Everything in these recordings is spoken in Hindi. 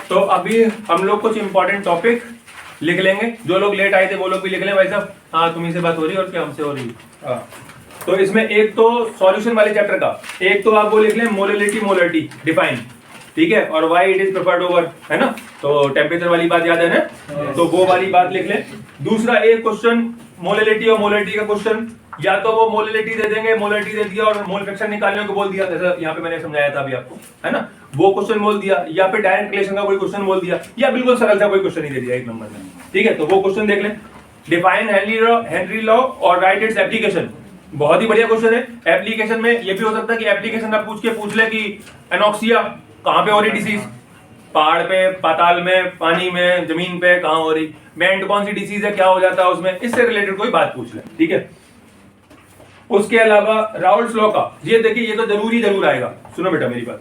तो अभी हम लोग कुछ इंपॉर्टेंट टॉपिक लिख लेंगे। जो लोग लेट आए थे वो लोग भी लिख लें भाई साहब। हाँ, तुम्ही से बात हो रही है और क्या हमसे हो रही है। हाँ, तो इसमें एक तो सॉल्यूशन वाले चैप्टर का एक तो आप वो लिख लें, मोलरिटी डिफाइन, ठीक है, और why it is preferred over, है ना। तो टेम्परेचर वाली बात याद है ना, तो वो वाली बात लिख लें। दूसरा एक क्वेश्चन मोलरिटी और मोलरिटी का क्वेश्चन, या तो वो मोलरिटी दे देंगे, मोलरिटी दे दिया और मोल फ्रैक्शन निकालने को बोल दिया, जैसा यहाँ पे मैंने समझाया था अभी आपको, है ना, वो क्वेश्चन बोल दिया, या फिर डायरेक्ट रिलेशन का कोई क्वेश्चन बोल दिया, या बिल्कुल सरल सा कोई क्वेश्चन ही दे दिया एक नंबर में, ठीक है। तो वो क्वेश्चन देख लें। डिफाइन हेनरी लॉ और राइट इट्स एप्लीकेशन, बहुत ही बढ़िया क्वेश्चन है। एप्लीकेशन में ये भी हो सकता है कि एप्लीकेशन आप पूछ ले कि एनॉक्सिया कहाँ पे हो रही डिसीज, पहाड़ पे, पाताल में, पानी में, जमीन पे कहाँ हो रही, बैंड कौन सी डिसीज है, क्या हो जाता है उसमें, इससे रिलेटेड कोई बात पूछ ले, ठीक है। उसके अलावा राउल्स लॉ का, ये देखिए ये तो जरूर आएगा, सुनो बेटा मेरी बात।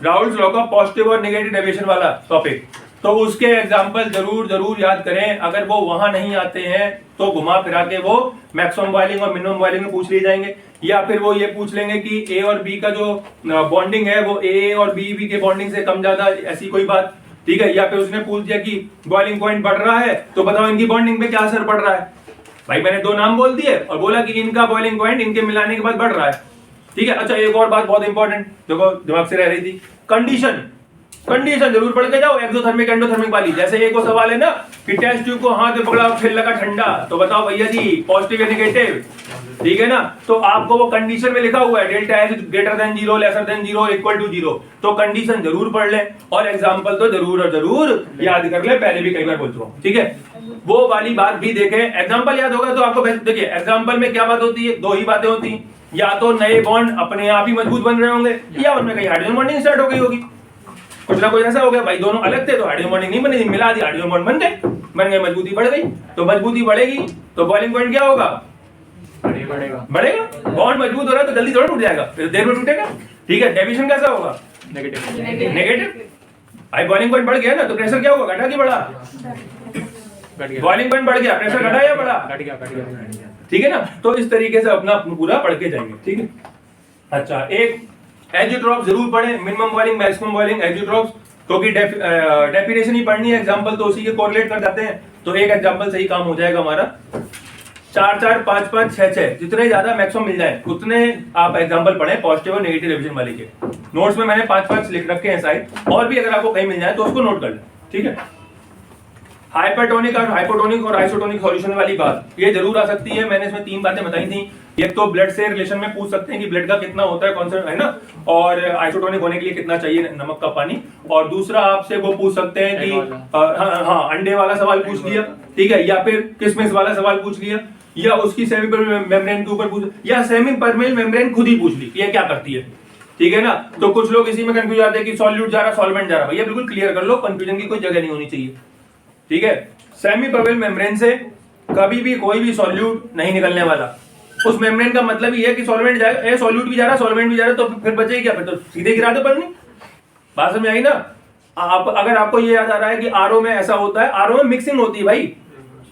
राउल्स लॉ का पॉजिटिव और नेगेटिव डेविएशन वाला टॉपिक, तो उसके एग्जांपल जरूर याद करें। अगर वो वहां नहीं आते हैं तो घुमा फिरा के वो मैक्सिमम बॉइलिंग और मिनिमम बॉइलिंग में पूछ लिए जाएंगे, या फिर वो ये पूछ लेंगे कि ए और बी का जो बॉन्डिंग है वो ए और बी के बॉन्डिंग से कम ज्यादा, ऐसी कोई बात, ठीक है। या फिर उसने पूछ दिया कि बॉइलिंग पॉइंट बढ़ रहा है तो बताओ इनकी बॉन्डिंग पे क्या असर पड़ रहा है। भाई मैंने दो नाम बोल दिए और बोला कि इनका बॉइलिंग पॉइंट इनके मिलाने के बाद बढ़ रहा है, ठीक है। अच्छा, एक और बात बहुत इंपॉर्टेंट देखो दिमाग से रह रही थी, कंडीशन जरूर पढ़ के जाओ, एक्सोथर्मिक एंडोथर्मिक वाली। जैसे एक और सवाल है ना कि टेस्ट ट्यूब को हाथ में पकड़ा फिर लगा ठंडा, तो बताओ भैया जी पॉजिटिव या नेगेटिव, ठीक है ना। तो आपको वो कंडीशन में लिखा हुआ है delta H greater than 0, lesser than 0, equal to 0, तो कंडीशन जरूर पढ़ ले और एग्जांपल तो जरूर याद कर ले, पहले भी कई बार बोल चुका हूं, ठीक है। वो वाली बात भी देखें, एग्जांपल याद होगा तो आपको देखिए एग्जांपल में क्या बात होती है, दो ही बातें होती हैं, या तो नए बॉन्ड अपने आप ही मजबूत बन रहे होंगे, या उनमें कहीं हाइड्रोजन बॉन्डिंग स्टार्ट हो गई होगी, कुछ ना कुछ ऐसा हो गया। भाई दोनों अलग थे तो हाइड्रोजन बॉन्डिंग नहीं बनी, मिला दी हाइड्रोजन बॉन्ड बन गए, मजबूती बढ़ गई। तो मजबूती बढ़ेगी तो बॉइलिंग पॉइंट क्या होगा, बढ़ेगा। बॉन्ड मजबूत हो रहा है तो जल्दी थोड़ा टूट जाएगा, फिर देर में टूटेगा, ठीक है। डेविएशन कैसा होगा, नेगेटिव। भाई बॉइलिंग पॉइंट बढ़ गया ना तो प्रेशर क्या होगा, घटा कि बढ़ा, बॉइलिंग पॉइंट बढ़ गया, प्रेशर घटा या बढ़ा, ठीक है ना। तो इस तरीके से अपना पूरा पढ़ के जाएंगे, ठीक है। अच्छा, एक एजियोट्रॉप जरूर पढ़ें, minimum boiling maximum boiling azeotropes, क्योंकि डेफिनेशन ही पढ़नी है, एग्जांपल तो उसी के कोरिलेट कर जाते हैं, तो एक एग्जांपल से ही काम हो जाएगा हमारा। 4, 5, 6 जितने ज्यादा मैक्सिमम मिल जाए उतने आप एग्जांपल पढ़ें पॉजिटिव और नेगेटिव रिवीजन वाले के। नोट्स में मैंने 5 लिख रखे हैं साइड, और भी अगर आपको कहीं मिल जाए तो उसको नोट कर लें, ठीक है। हाइपरटोनिक और हाइपोटोनिक और आइसोटोनिक सॉल्यूशन वाली बात ये जरूर आ सकती है। मैंने इसमें 3 बातें बताई थी। एक तो ब्लड से रिलेशन में पूछ सकते हैं कि ब्लड का कितना होता है कॉन्सेंट्रेशन, है ना, और आइसोटोनिक होने के लिए कितना चाहिए नमक का पानी। और दूसरा आपसे वो पूछ सकते हैं कि हाँ अंडे वाला सवाल पूछ लिया, ठीक है, या फिर किसमिस वाला सवाल पूछ लिया, या उसकी सेमी परमेबल मेम्ब्रेन के ऊपर पूछ, या सेमी परमेबल मेम्ब्रेन खुद ही पूछ ली ये क्या करती है, ठीक है ना। तो कुछ लोग इसी में कंफ्यूज आते हैं कि सॉल्यूट जा रहा सॉल्वेंट जा रहा, भैया बिल्कुल क्लियर कर लो, कंफ्यूजन की कोई जगह नहीं होनी चाहिए, ठीक है। सेमी परमेबल मेम्ब्रेन से कभी भी कोई भी सॉल्यूट नहीं निकलने वाला। उस मेम्ब्रेन का मतलब ये है कि सॉल्वेंट जाएगा, सॉल्यूट भी जा रहा सॉल्वेंट भी जा रहा, तो फिर बचेगी क्या, फिर तो सीधे गिरा दो पानी। बात समझ आई ना। आप अगर आपको ये याद आ रहा है कि आरओ में ऐसा होता है, आरओ में मिक्सिंग होती है भाई।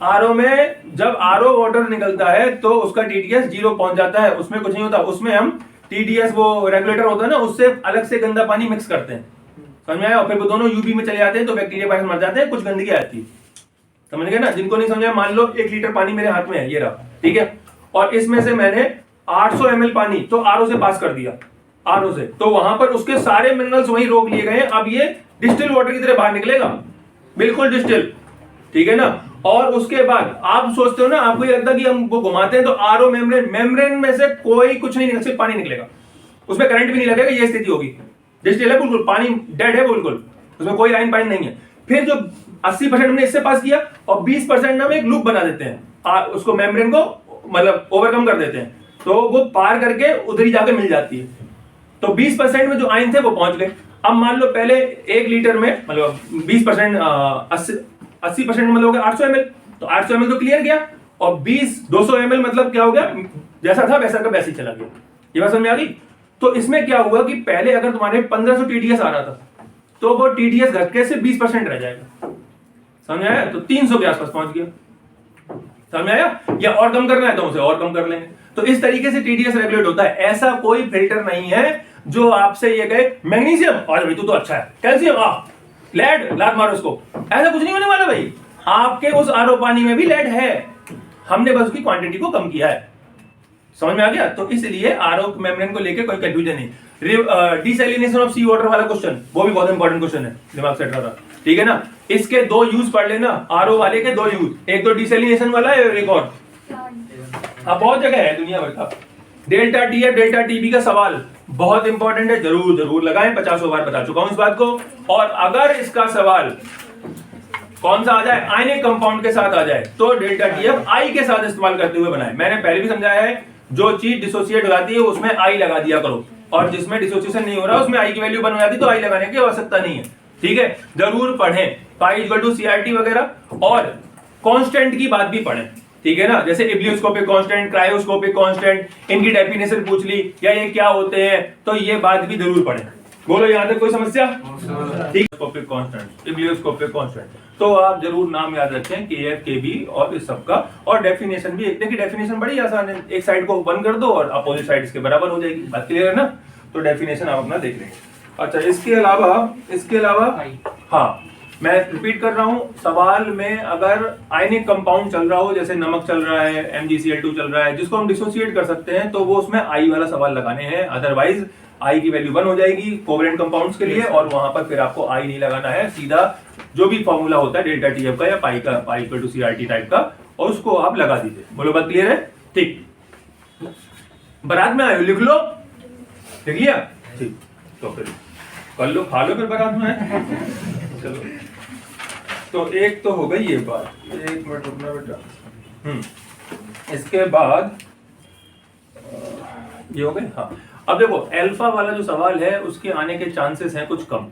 आरओ में जब आरओ वाटर निकलता है तो उसका टीडीएस 0 पहुंच जाता है, उसमें कुछ नहीं होता। उसमें हम टीडीएस वो रेगुलेटर होता है ना, उससे अलग से गंदा पानी मिक्स करते हैं, समझ में आया। और फिर वो दोनों यूबी में चले जाते हैं तो बैक्टीरिया वायरस मर जाते हैं, कुछ गंदगी आती है, समझ गए ना। जिनको नहीं समझा, मान लो 1 लीटर पानी मेरे हाथ में है, ये रहा, ठीक है, और इसमें से मैंने 800 ml पानी तो आरओ से पास कर दिया, आरओ से, तो वहां पर उसके सारे मिनरल्स वहीं रोक लिए गए। अब ये डिस्टिल वाटर की तरह बाहर निकलेगा, बिल्कुल डिस्टिल, ठीक है ना। और उसके बाद आप सोचते हो ना, आपको ये लगता है कि हम वो घुमाते हैं तो आरओ मेम्ब्रेन में से कोई कुछ नहीं निकलेगा, सिर्फ पानी निकलेगा, उसमें करंट भी नहीं लगेगा, ये स्थिति होगी। डिस्टिल है बिल्कुल, पानी डेड है बिल्कुल, उसमें कोई लाइन पाइन नहीं है। फिर जो 80% हमने इससे पास किया और 20% हम एक लूप बना देते हैं, उसको मेम्ब्रेन को मतलब ओवरकम कर देते हैं, तो वो पार करके उधर ही जाके मिल जाती है। तो 20% में जो आयन थे वो पहुंच गए। अब मान लो पहले 1 लीटर में मतलब 20% 80% मतलब हो गया 800 ml, तो 800 ml तो क्लियर गया, और 200 ml मतलब क्या हो गया, जैसा था वैसा का वैसे ही चला गया। ये बात समझ आ गई। तो इसमें क्या हुआ कि पहले अगर तुम्हारे 1500 टीडीएस आ रहा था तो वो टीडीएस घट के सिर्फ 20% रह जाएगा, समझ आया। तो 300 के आसपास पहुंच गया, समझ आया। या और कम करना है तो उसे और कम कर लेंगे। तो इस तरीके से टीडीएस रेगुलेट होता है। ऐसा कोई फिल्टर नहीं है जो आपसे ये कहे मैग्नीशियम और भी तो अच्छा है, कैल्शियम लेड, लात मारो उसको। ऐसा कुछ नहीं होने वाला भाई, आपके उस आरओ पानी में भी लेड है, हमने बस उसकी क्वांटिटी को कम किया है। समझ में आ गया? तो इसलिए आरओ मेम्ब्रेन को लेकर कोई कंफ्यूजन नहीं। डिसैलिनेशन ऑफ सी वाटर वाला क्वेश्चन, वो भी बहुत इंपॉर्टेंट क्वेश्चन है, दिमाग सेट रहा, ठीक है ना। इसके दो यूज पढ़ लेना, आरओ वाले के दो यूज, एक तो डिसैलिनेशन वाला है और एक और, हाँ बहुत जगह है दुनिया भर का। डेल्टा टी या डेल्टा टीबी का सवाल बहुत इंपॉर्टेंट है, जरूर जरूर लगाएं, 50 बार बता चुका हूं इस बात को। और अगर इसका सवाल कौन सा आ जाए, आयनिक कंपाउंड के साथ आ जाए, तो डेल्टा टीएफ आई के साथ इस्तेमाल करते हुए बनाए। मैंने पहले भी समझाया है, जो चीज डिसोसिएट हो जाती है उसमें आई लगा दिया करो, और जिसमें डिसोसिएशन नहीं हो रहा उसमें आई की वैल्यू बन जाती, तो आई लगाने की आवश्यकता नहीं है, ठीक है। जरूर पढ़ें पाई इक्वल टू सीआरटी वगैरह, और कांस्टेंट की बात भी पढ़ें, ठीक है ना। जैसे इब्लियोस्कोपिक कांस्टेंट, क्रायोस्कोपिक कांस्टेंट, इनकी डेफिनेशन पूछ ली, या ये क्या होते हैं, तो ये बात भी जरूर पढ़ें। बोलो यहां तक कोई समस्या? ठीक, स्कोपिक कांस्टेंट, इब्लियोस्कोपिक कांस्टेंट, तो आप जरूर नाम याद रखें, केएफ, केबी और इस सब का। और डेफिनेशन भी, देखिए डेफिनेशन बड़ी आसान है, एक साइड को 1 कर दो और अपोजिट साइड इसके बराबर हो जाएगी, बात क्लियर है ना। तो डेफिनेशन आप अपना देख लेंगे। अच्छा, इसके अलावा हाँ, मैं रिपीट कर रहा हूं, सवाल में अगर आयनिक कंपाउंड चल रहा हो, जैसे नमक चल रहा है, MgCl2 चल रहा है, जिसको हम डिसोसिएट कर सकते हैं, तो वो उसमें आई वाला सवाल लगाने हैं, अदरवाइज आई की वैल्यू 1 हो जाएगी कोवेलेंट कंपाउंड्स के लिए, और वहां पर फिर आपको आई नहीं लगाना है, सीधा जो भी फॉर्मूला होता है डेल्टा टीएफ का या पाई का, pi equal to CRT type का, और उसको आप लगा दीजिए। बोलो बात क्लियर है? ठीक, बारात में आए हो, लिख लो, लिख लिया? ठीक, तो फिर कर लो, खा लो, फिर बारात में आए। चलो, तो एक तो हो गई ये बात, एक मिनट रुकना बेटा। इसके बाद ये हो गए। हाँ, अब देखो अल्फा वाला जो सवाल है उसके आने के चांसेस हैं कुछ कम,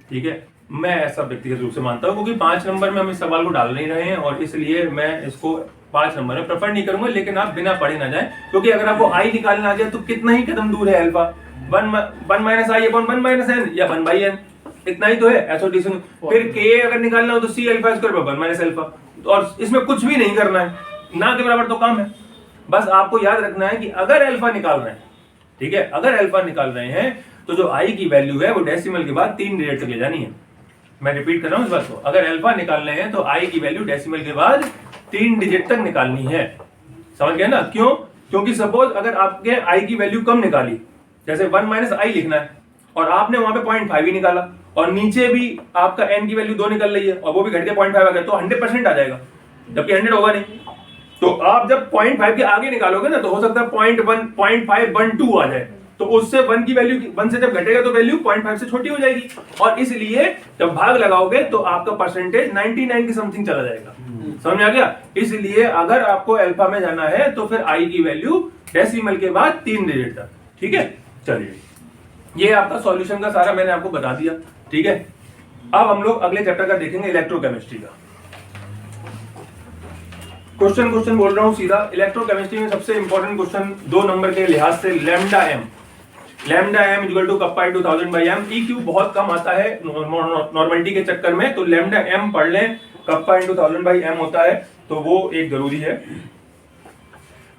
ठीक है। मैं ऐसा व्यक्तिगत रूप से मानता हूं, क्योंकि 5 नंबर में हम इस सवाल को डाल नहीं रहे हैं, और इसलिए मैं इसको 5 नंबर में प्रेफर नहीं करूंगा। लेकिन आप बिना पढ़े ना जाए, क्योंकि अगर आपको आई निकालना आ जाए तो कितना ही कदम दूर है अल्फा, 1 माइनस आई अपॉन 1 माइनस एन या 1 बाई एन, इतना ही तो है एसोसिएशन। फिर के अगर निकालना हो तो सी अल्फा स्क्वायर पर 1 माइनस अल्फा, और इसमें कुछ भी नहीं करना है, ना के बराबर तो काम है। बस आपको याद रखना है कि अगर अल्फा निकाल रहे हैं, ठीक है, अगर अल्फा निकाल रहे हैं तो जो आई की वैल्यू है वो डेसिमल के बाद 3 डिजिट तक ले जानी है। मैं रिपीट कर रहा हूं इस बात को, अगर अल्फा निकाल रहे हैं तो आई की वैल्यू डेसिमल के बाद 3 डिजिट तक निकालनी है। समझ गए ना? क्यों? क्योंकि सपोज अगर आपके आई की वैल्यू कम निकाली, जैसे 1 माइनस आई लिखना है, और आपने वहां पे 0.5 ही निकाला, और नीचे भी आपका एन की वैल्यू 2 निकल रही है, और वो भी घट के 0.5 आ गया, तो 100% आ जाएगा, जबकि 100 होगा नहीं। तो आप जब 0.5 के आगे निकालोगे ना, तो हो सकता है 0.1, 0.512 आ जाए, तो उससे 1 की वैल्यू 1 से जब घटेगा तो वैल्यू 0.5 से छोटी हो जाएगी, और इसलिए जब भाग लगाओगे तो आपका परसेंटेज 99 की समथिंग चला जाएगा। समझ में आ गया? इसलिए अगर आपको अल्फा में जाना है तो फिर आई की वैल्यू डेसिमल के बाद 3 डिजिट तक, ठीक है। चलिए, ये आपका सॉल्यूशन का सारा मैंने आपको बता दिया, ठीक है। अब हम लोग अगले चैप्टर का देखेंगे, इलेक्ट्रोकेमिस्ट्री का। क्वेश्चन बोल रहा हूं सीधा। इलेक्ट्रोकेमिस्ट्री में सबसे इंपॉर्टेंट क्वेश्चन 2 नंबर के लिहाज से lambda M equal to kappa into 1000 by M. E Q बहुत कम आता है नॉर्मलिटी के चक्कर में, तो लैम्डा एम पढ़ लें, कप्पा इनटू 1000 बाई एम होता है, तो वो एक जरूरी है।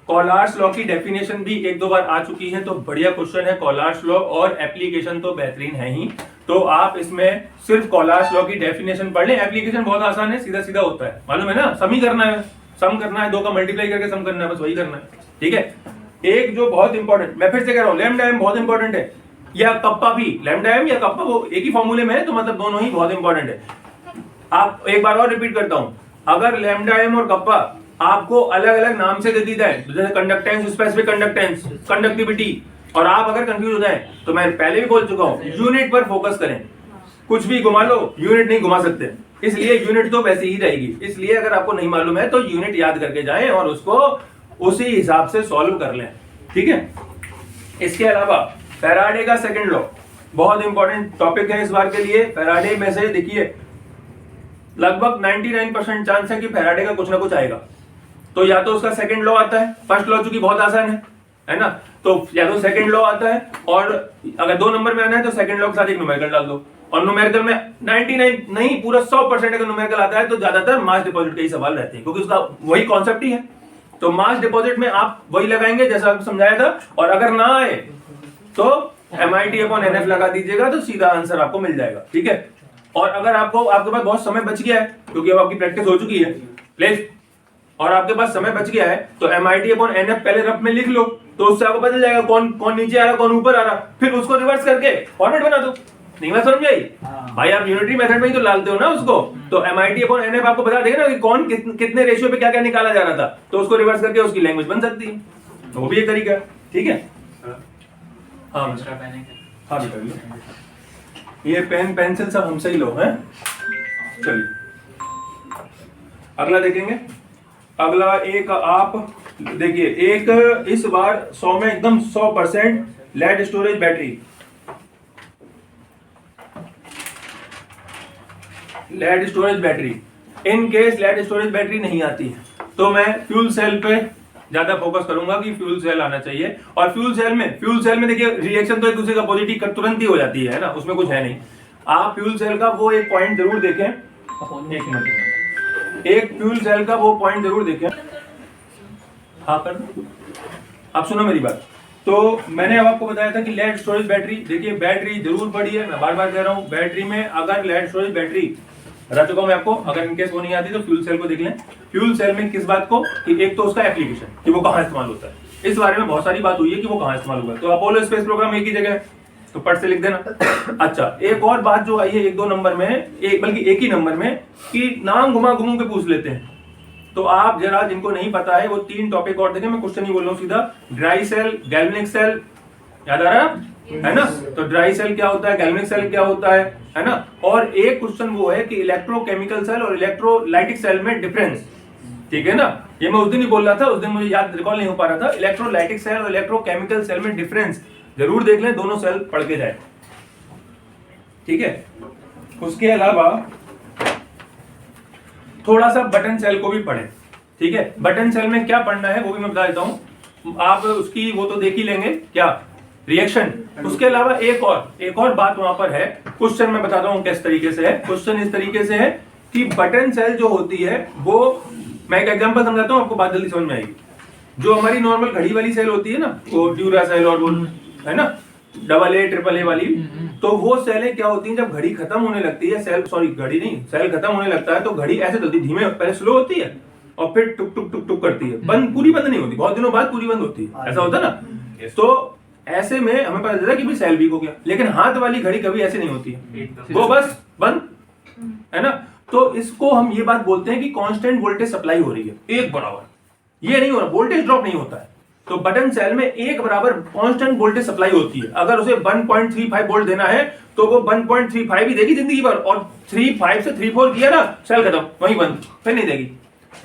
कॉलार्स लॉ की डेफिनेशन भी 1-2 बार आ चुकी है, तो बढ़िया क्वेश्चन है कॉलार्स लॉ, और एप्लीकेशन तो बेहतरीन है ही। तो आप इसमें सिर्फ कॉलार्स लॉ की डेफिनेशन पढ़ लें, एप्लीकेशन बहुत आसान है, सीधा सीधा होता है, मालूम है ना। सम ही करना है, सम करना है, 2 का मल्टीप्लाई करके सम करना है, बस वही करना है, ठीक है। एक जो बहुत इंपॉर्टेंट, मैं फिर से कह रहा हूं, लैम्डा एम बहुत इंपॉर्टेंट है, या कप्पा भी, लैम्डा एम या कप्पा वो एक ही फॉर्मूले में है, तो मतलब दोनों ही बहुत इंपॉर्टेंट है। आप एक बार और रिपीट करता हूं, अगर लैम्डा एम और कप्पा आपको अलग अलग नाम से दे दी जाए, जैसे कंडक्टेंस, स्पेसिफिक कंडक्टेंस, कंडक्टिविटी, और आप अगर कंफ्यूज हो जाए, तो मैं पहले भी बोल चुका हूं, यूनिट पर फोकस करें, कुछ भी घुमा लो, यूनिट नहीं घुमा सकते, इसलिए यूनिट तो वैसे ही रहेगी। इसलिए अगर आपको नहीं मालूम है तो यूनिट याद करके जाएं और उसको उसी हिसाब से सॉल्व कर लें, ठीक है। इसके अलावा फैराडे का सेकंड लॉ बहुत इंपॉर्टेंट टॉपिक है इस बार के लिए। फैराडे में से देखिए लगभग 99% चांस है कि फैराडे का कुछ ना कुछ आएगा, तो या तो उसका सेकंड लॉ आता है, फर्स्ट लॉ चूंकि बहुत आसान है ना, तो या तो सेकंड लॉ आता है, और अगर 2 नंबर में आना है तो सेकंड लॉ के साथ एक न्यूमेरिकल डाल दो, और न्यूमेरिकल में 99 नहीं पूरा 100% अगर न्यूमेरिकल आता है तो ज्यादातर मास डिपॉजिट के ही सवाल रहते हैं, क्योंकि उसका वही कॉन्सेप्ट ही है। तो मास डिपॉजिट में आप वही लगाएंगे जैसा आपको समझाया था, और अगर ना आए तो MIT/NF लगा दीजिएगा, तो सीधा आंसर आपको मिल जाएगा, ठीक है। और अगर आपके पास बहुत समय बच गया है क्योंकि अब आपकी प्रैक्टिस हो चुकी है प्लीज, और आपके पास समय बच गया है तो MIT/NF पहले रफ में लिख लो, तो उससे आपको पता चल जाएगा कौन नीचे आ रहा कौन ऊपर आ रहा, फिर उसको रिवर्स करके फॉर्मेट बना दो। नहीं मैं समझ आई भाई, आप यूनिटरी मेथड में ही तो डालते हो ना उसको, तो MIT/NF आपको बता देगा ना कि कौन कितने रेशियो पे क्या क्या निकाला जा रहा था, तो उसको रिवर्स करके उसकी लैंग्वेज बन सकती है, तो वो भी एक तरीका है। ठीक है, हाँ हाँ बेटा ये पेन पेंसिल सब हमसे ही लो हैं। चलिए अगला देखेंगे। अगला एक आप देखिए, एक इस बार 100 में एकदम 100% lead storage battery, lead storage battery. In case lead storage battery नहीं आती है तो मैं फ्यूल सेल पे ज्यादा फोकस करूंगा कि फ्यूल सेल आना चाहिए। और फ्यूल सेल में देखिए रिएक्शन तो एक दूसरे का पॉजिटिव तुरंत ही हो जाती है ना, उसमें कुछ है नहीं। आप फ्यूल सेल का वो एक पॉइंट जरूर देखें, एक मिनट, एक फ्यूल सेल का वो पॉइंट जरूर देखें। हाँ कर, आप सुनो मेरी बात। तो मैंने अब आपको बताया था कि लेड स्टोरेज बैटरी, देखिए बैटरी जरूर पड़ी है, मैं बार बार कह रहा हूँ बैटरी में अगर लेड स्टोरेज बैटरी बता चुका हूं मैं आपको, अगर इनकेस वो नहीं आती तो फ्यूल सेल को देख लें। फ्यूल सेल में किस बात को कि एक तो उसका एप्लीकेशन कि वो कहां इस्तेमाल होता है, इस बारे में बहुत सारी बात हुई है कि वो कहां इस्तेमाल होगा। तो अपोलो स्पेस प्रोग्राम एक ही जगह है तो पट से लिख देना। अच्छा एक और बात जो आई है 1-2 नंबर में, बल्कि एक ही नंबर में, कि नाम घुमा घुमू के पूछ लेते हैं। तो आप जरा जिनको नहीं पता है वो 3 टॉपिक और देखें, मैं क्वेश्चन ही बोल रहा हूँ सीधा। ड्राई सेल, गैल्वेनिक सेल, याद आ रहा है ना? तो ड्राई सेल क्या होता है, गैल्वेनिक सेल क्या होता है ना? और एक क्वेश्चन वो है कि इलेक्ट्रोकेमिकल सेल और इलेक्ट्रोलाइटिक सेल में डिफरेंस, ठीक है ना? ये मैं उस दिन ही बोल रहा था, उस दिन मुझे याद रिकॉल नहीं हो पा रहा था। इलेक्ट्रोलाइटिक सेल और इलेक्ट्रोकेमिकल सेल में डिफरेंस जरूर देख लें, दोनों सेल पढ़ के जाए, ठीक है? उसके अलावा थोड़ा सा बटन सेल को भी पढ़ें, ठीक है? बटन सेल में क्या पढ़ना है वो भी मैं बता देता हूं, आप उसकी वो तो देख ही लेंगे क्या रिएक्शन। उसके अलावा एक और बात वहां पर है, क्वेश्चन मैं बताता हूं किस तरीके से है। क्वेश्चन इस तरीके से है कि बटन सेल जो होती है वो, मैं एक एग्जांपल समझाता हूं आपको, बात जल्दी समझ में आएगी। जो हमारी नॉर्मल घड़ी वाली सेल होती है ना, वो ड्यूरा सेल और वो है ना AA, AAA वाली, तो वो सेलें क्या होती हैं, जब घड़ी खत्म होने लगती है, सेल खत्म होने लगता है तो घड़ी ऐसे चलती है, धीमे पहले स्लो होती है और फिर टुक टुक टुक टुक करती है, पूरी बंद नहीं होती, बहुत दिनों बाद पूरी बंद होती है, ऐसा होता है ना? तो ऐसे में हमें पता चलता है कि भी सेल वीक हो गया। लेकिन हाथ वाली घड़ी कभी ऐसे नहीं होती है, वो बस बंद, है ना? तो इसको हम ये बात बोलते हैं कि कांस्टेंट वोल्टेज सप्लाई हो रही है एक बराबर, ये नहीं हो रहा, वोल्टेज ड्रॉप नहीं होता है। तो बटन सेल में एक बराबर कांस्टेंट वोल्टेज सप्लाई होती है। अगर उसे 1.35 वोल्ट देना है तो वो 1.35 ही देगी जिंदगी भर, और 3.5 से 3.4 किया ना, सेल खत्म, वहीं बंद, फिर नहीं देगी।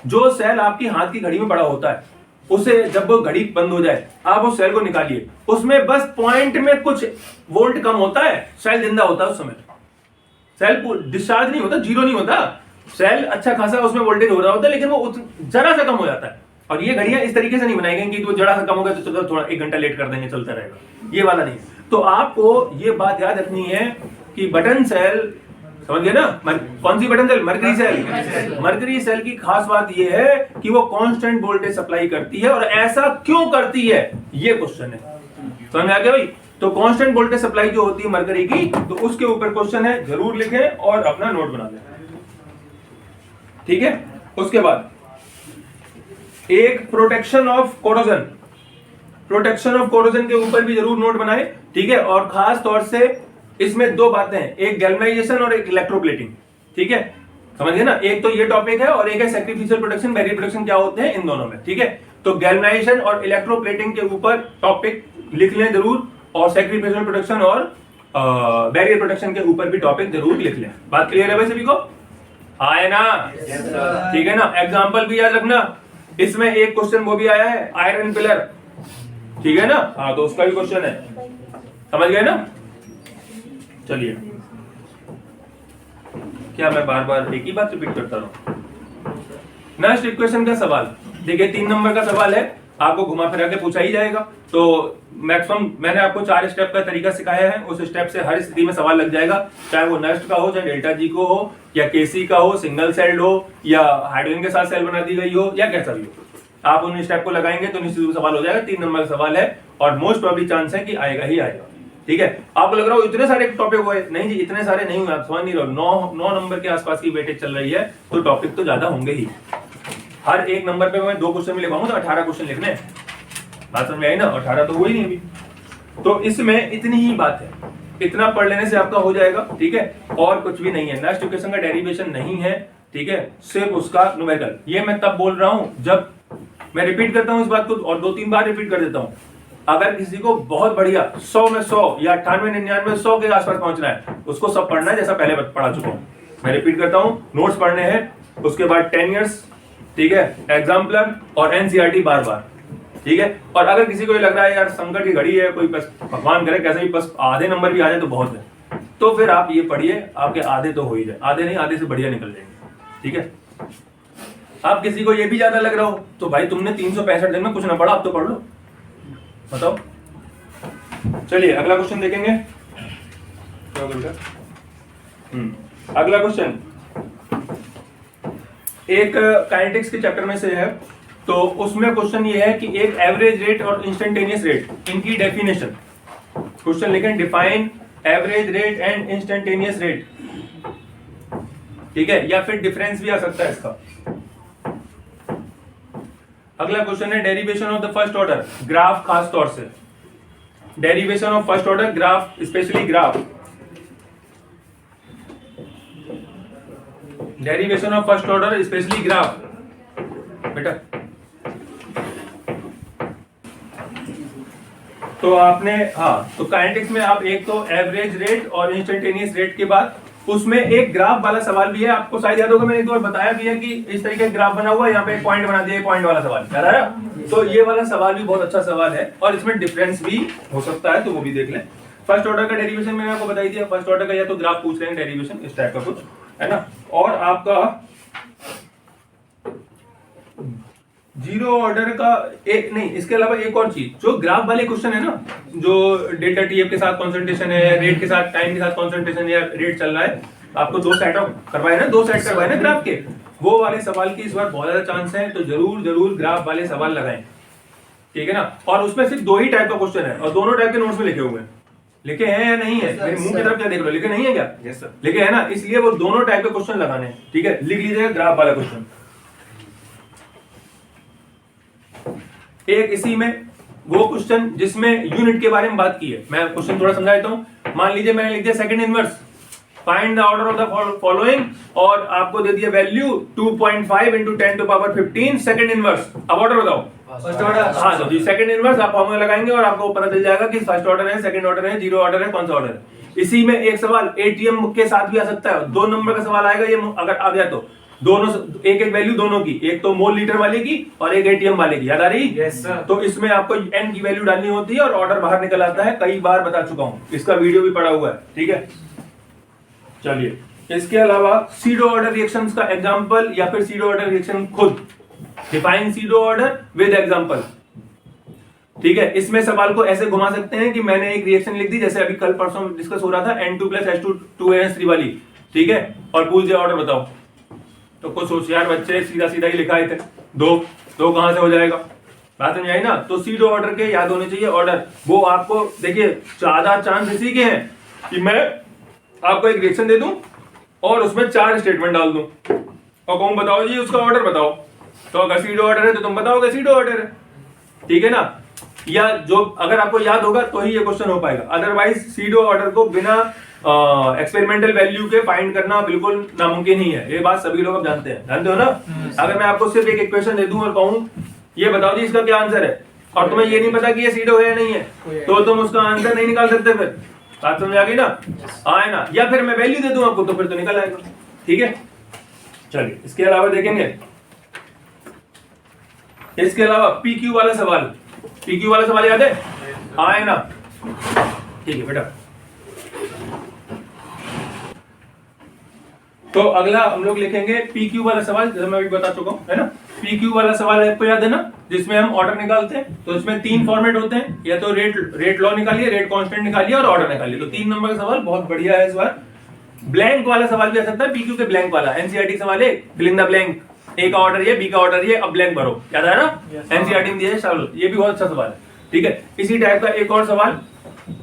जो सेल आपकी हाथ की घड़ी में पड़ा होता है, उसे जब वो घड़ी बंद हो जाए आप उस सेल को निकालिए, उसमें बस पॉइंट में कुछ वोल्ट कम होता है, सेल जिंदा होता है उस समय, सेल डिस्चार्ज नहीं होता, जीरो नहीं होता, सेल अच्छा खासा उसमें वोल्टेज हो रहा होता है, लेकिन वो जरा सा कम हो जाता है। और ये घड़ियां इस तरीके से नहीं बनाई गई कि वो जरा सा कम हो गया तो चलो थोड़ा 1 घंटा लेट कर देंगे, चलता रहेगा, ये वाला नहीं। तो आपको ये बात याद रखनी है कि बटन सेल, समझ गए ना? कौन सी button cell? Mercury cell. Mercury cell की खास बात ये है कि वो कांस्टेंट वोल्टेज सप्लाई करती है, और ऐसा क्यों करती है ये क्वेश्चन है, समझ में आ गया भाई? तो कांस्टेंट वोल्टेज सप्लाई जो होती है मरकरी की, तो उसके ऊपर क्वेश्चन है, जरूर लिखें और अपना नोट बना लें, ठीक है? उसके बाद एक प्रोटेक्शन ऑफ कोरोजन के ऊपर भी जरूर नोट बनाए, ठीक है? और खास तौर से इसमें 2 बातें हैं, एक गैल्वेनाइजेशन और एक इलेक्ट्रोप्लेटिंग, ठीक है? समझ गए ना? एक तो ये टॉपिक है और एक है सैक्रिफिशियल प्रोटेक्शन, बैरियर प्रोटेक्शन क्या होते हैं इन दोनों में, ठीक है? तो गैल्वेनाइजेशन और इलेक्ट्रोप्लेटिंग के ऊपर टॉपिक लिख लें जरूर, और सैक्रिफिशियल प्रोटेक्शन और बैरियर प्रोटेक्शन के ऊपर भी टॉपिक जरूर लिख लें। बात क्लियर है भाई सभी को? हाँ है ना? ठीक है ना? एग्जाम्पल भी याद रखना, इसमें एक क्वेश्चन वो भी आया है, आयरन पिलर, ठीक है ना? हाँ तो उसका भी क्वेश्चन है, समझ गए ना? चलिए, क्या मैं बार बार एक ही बात रिपीट करता रहूं? नेक्स्ट इक्वेशन का सवाल देखिए, 3 नंबर का सवाल है, आपको घुमा फिरा के पूछा ही जाएगा। तो मैक्सिमम मैंने आपको 4 स्टेप का तरीका सिखाया है, उस स्टेप से हर स्थिति में सवाल लग जाएगा, चाहे वो नेक्स्ट का हो, चाहे डेल्टा जी को हो, या केसी का हो, सिंगल सेल्ड हो, या हाइड्रोजन के साथ सेल बना दी गई हो, या कैसा भी हो। आप उन स्टेप को लगाएंगे तो निश्चित रूप से सवाल हो जाएगा। 3 नंबर का सवाल है और मोस्ट प्रोबेबली चांस है कि आएगा ही आएगा। ठीक है। आपको लग रहा हो इतने सारे टॉपिक हुए, नहीं जी इतने सारे नहीं हुए, आप समझ नहीं रहे हो। 9 नंबर के आसपास की वेटेज चल रही है, तो टॉपिक तो ज्यादा होंगे ही। हर एक नंबर पे मैं 2 क्वेश्चन में लिखवाऊंगा तो 18 क्वेश्चन लिखने हैं, बात समझ में आई ना। 18 तो हुई नहीं अभी, तो इसमें इतनी ही बात है, इतना पढ़ लेने से आपका हो जाएगा, ठीक है। और कुछ भी नहीं है, नेक्स्ट इक्वेशन का डेरिवेशन नहीं है, ठीक है, सिर्फ उसका न्यूमेरिकल। ये मैं तब बोल रहा हूं जब मैं रिपीट करता हूं इस बात को, और 2-3 बार रिपीट कर देता हूं। अगर किसी को बहुत बढ़िया 100 में 100 या 98, 99, 100 के आसपास पहुंचना है, उसको सब पढ़ना है जैसा पहले पढ़ा चुका हूं। मैं रिपीट करता हूं, नोट्स पढ़ने हैं, उसके बाद 10 इयर्स, ठीक है, एग्जाम्पलर और एनसीईआरटी बार बार, ठीक है। और अगर किसी को ये लग रहा है यार संकट की घड़ी है, कोई बस भगवान करे कैसे भी बस आधे नंबर भी आ जाए तो बहुत है, तो फिर आप ये पढ़िए, आपके आधे तो हो ही जाए, आधे नहीं आधे से बढ़िया निकल जाएंगे, ठीक है। आप किसी को ये भी ज्यादा लग रहा हो तो भाई तुमने 365 दिन में कुछ ना पढ़ा, अब तो पढ़ लो, बताओ। चलिए अगला क्वेश्चन देखेंगे। अगला क्वेश्चन एक काइनेटिक्स के चैप्टर में से है, तो उसमें क्वेश्चन ये है कि एक एवरेज रेट और इंस्टेंटेनियस रेट, इनकी डेफिनेशन। क्वेश्चन लिखें, define average rate and instantaneous rate, ठीक है, या फिर डिफरेंस भी आ सकता है इसका। अगला क्वेश्चन है derivation of the first order graph, खास तौर से derivation of first order graph, specially graph, derivation of first order specially graph. बेटा तो आपने, हाँ, तो काइनेटिक्स में आप एक तो एवरेज रेट और इंस्टेंटेनियस रेट के बाद उसमें एक ग्राफ वाला सवाल भी है। आपको शायद याद होगा, मैंने एक बार बताया भी है कि इस तरीके का ग्राफ बना हुआ है, यहाँ पे एक पॉइंट बना दिया, पॉइंट वाला सवाल याद आया। तो ये वाला सवाल भी बहुत अच्छा सवाल है और इसमें डिफरेंस भी हो सकता है, तो वो भी देख लें। फर्स्ट ऑर्डर का डेरिवेशन मैंने आपको बताई दिया, फर्स्ट ऑर्डर का या तो ग्राफ पूछ रहे हैं डेरिवेशन इस टाइप का कुछ, है ना। और आपका जीरो ऑर्डर का एक नहीं, इसके अलावा एक और चीज, जो ग्राफ वाले क्वेश्चन है ना, जो डेल्टा टीएफ के साथ कंसंट्रेशन है, रेट के साथ, टाइम के साथ कंसंट्रेशन या रेट चल रहा है, आपको 2 सेट करवाए ना, 2 सेट करवाए ना ग्राफ के, वो वाले सवाल की इस बार बहुत ज्यादा चांस है, तो जरूर जरूर ग्राफ वाले सवाल लगाएं, ठीक है ना। और उसमें सिर्फ 2 ही टाइप का क्वेश्चन है और दोनों टाइप के नोट्स में लिखे हुए हैं, लिखे हैं या नहीं है, मेरे मुंह की तरफ क्या देख रहे हो, लिखे नहीं है क्या? यस सर, लिखे है ना, इसलिए वो दोनों टाइप के क्वेश्चन लगाने, ठीक है। लिख लीजिएगा ग्राफ वाला क्वेश्चन। एक इसी में वो क्वेश्चन जिसमें यूनिट के बारे में बात की है, मैं क्वेश्चन थोड़ा समझा देता हूं। मान लीजिए मैंने लिख दिया second inverse, find the order of the following, और आपको दे दिया value 2.5 into 10 to power 15 second inverse. अब ऑर्डर बताओ, फर्स्ट ऑर्डर, हाँ तो जी सेकंड इनवर्स आप फॉर्मूला लगाएंगे और आपको पता चल जाएगा कि फर्स्ट ऑर्डर है, सेकंड ऑर्डर है, जीरो ऑर्डर है, कौन सा ऑर्डर है। इसी में एक सवाल एटीएम के साथ भी आ सकता है, 2 नंबर का सवाल आएगा, ये अगर आ गया तो दोनों एक एक वैल्यू दोनों की, एक तो मोल लीटर वाले की और एक एटीएम वाले की, याद आ रही? Yes sir. तो इसमें आपको एन की वैल्यू डालनी होती है और ऑर्डर बाहर निकल आता है, कई बार बता चुका हूं, इसका वीडियो भी पड़ा हुआ है, ठीक है। चलिए इसके अलावा सीडो ऑर्डर रिएक्शंस का एग्जांपल या फिर सीडो ऑर्डर रिएक्शन खुद, define pseudo order with example, ठीक है। इसमें सवाल को ऐसे घुमा सकते हैं कि मैंने एक रिएक्शन लिख दी, जैसे अभी कल परसों डिस्कस हो रहा था N2 + H2 2NH3 वाली, ठीक है, और पूछ दिया ऑर्डर बताओ, तो कुछ होशियार बच्चे सीधा सीधा ही लिखाए थे, दो कहां से हो जाएगा, बात समझ आई ना। तो सीडो ऑर्डर के याद होने चाहिए ऑर्डर, वो आपको देखिए ज्यादा चांस इसी के हैं कि मैं आपको एक रिएक्शन दे दूं और उसमें 4 स्टेटमेंट डाल दूं और कहूं बताओ जी उसका ऑर्डर बताओ, तो अगर सीडो ऑर्डर है तो तुम बताओगे सीडो ऑर्डर है, ठीक है ना। या जो अगर आपको याद होगा तो ही ये क्वेश्चन हो पाएगा, अदरवाइज सीडो ऑर्डर को बिना एक्सपेरिमेंटल वैल्यू के फाइंड करना बिल्कुल नामुमकिन ही है, ये बात सभी लोग अब जानते हो ना। अगर मैं आपको सिर्फ एक इक्वेशन दे दूं और कहूं ये बताओ जी इसका क्या आंसर है, और तुम्हें ये नहीं पता कि ये सीडो है या नहीं है, तो तुम उसका आंसर नहीं निकाल सकते, फिर बात समझ आ गई ना, आए ना। या फिर मैं वैल्यू दे दूं आपको तो फिर तो निकल आएगा, ठीक है। चलिए इसके अलावा देखेंगे, इसके अलावा पीक्यू वाला सवाल, पीक्यू वाला सवाल याद है, आए ना, ठीक है बेटा। तो अगला हम लोग लिखेंगे पीक्यू वाला सवाल, जैसे मैं अभी बता चुका हूं, है ना। पीक्यू वाला सवाल आपको याद है ना, जिसमें हम ऑर्डर निकालते हैं, तो इसमें 3 फॉर्मेट होते हैं, या तो रेट लॉ निकालिए, रेट कांस्टेंट निकालिए और ऑर्डर निकालिए। तो 3 नंबर का सवाल बहुत बढ़िया है इस बार। ब्लैंक वाला सवाल भी आ सकता है, पीक्यू के ब्लैंक वाला, एनसीईआरटी सवाल है, फिल इन द ब्लैंक, ए का ऑर्डर ये, बी का ऑर्डर ये, अब ब्लैंक भरो, याद है ना, एनसीईआरटी में दिया है, ये भी बहुत अच्छा सवाल है, ठीक है। इसी टाइप का एक और सवाल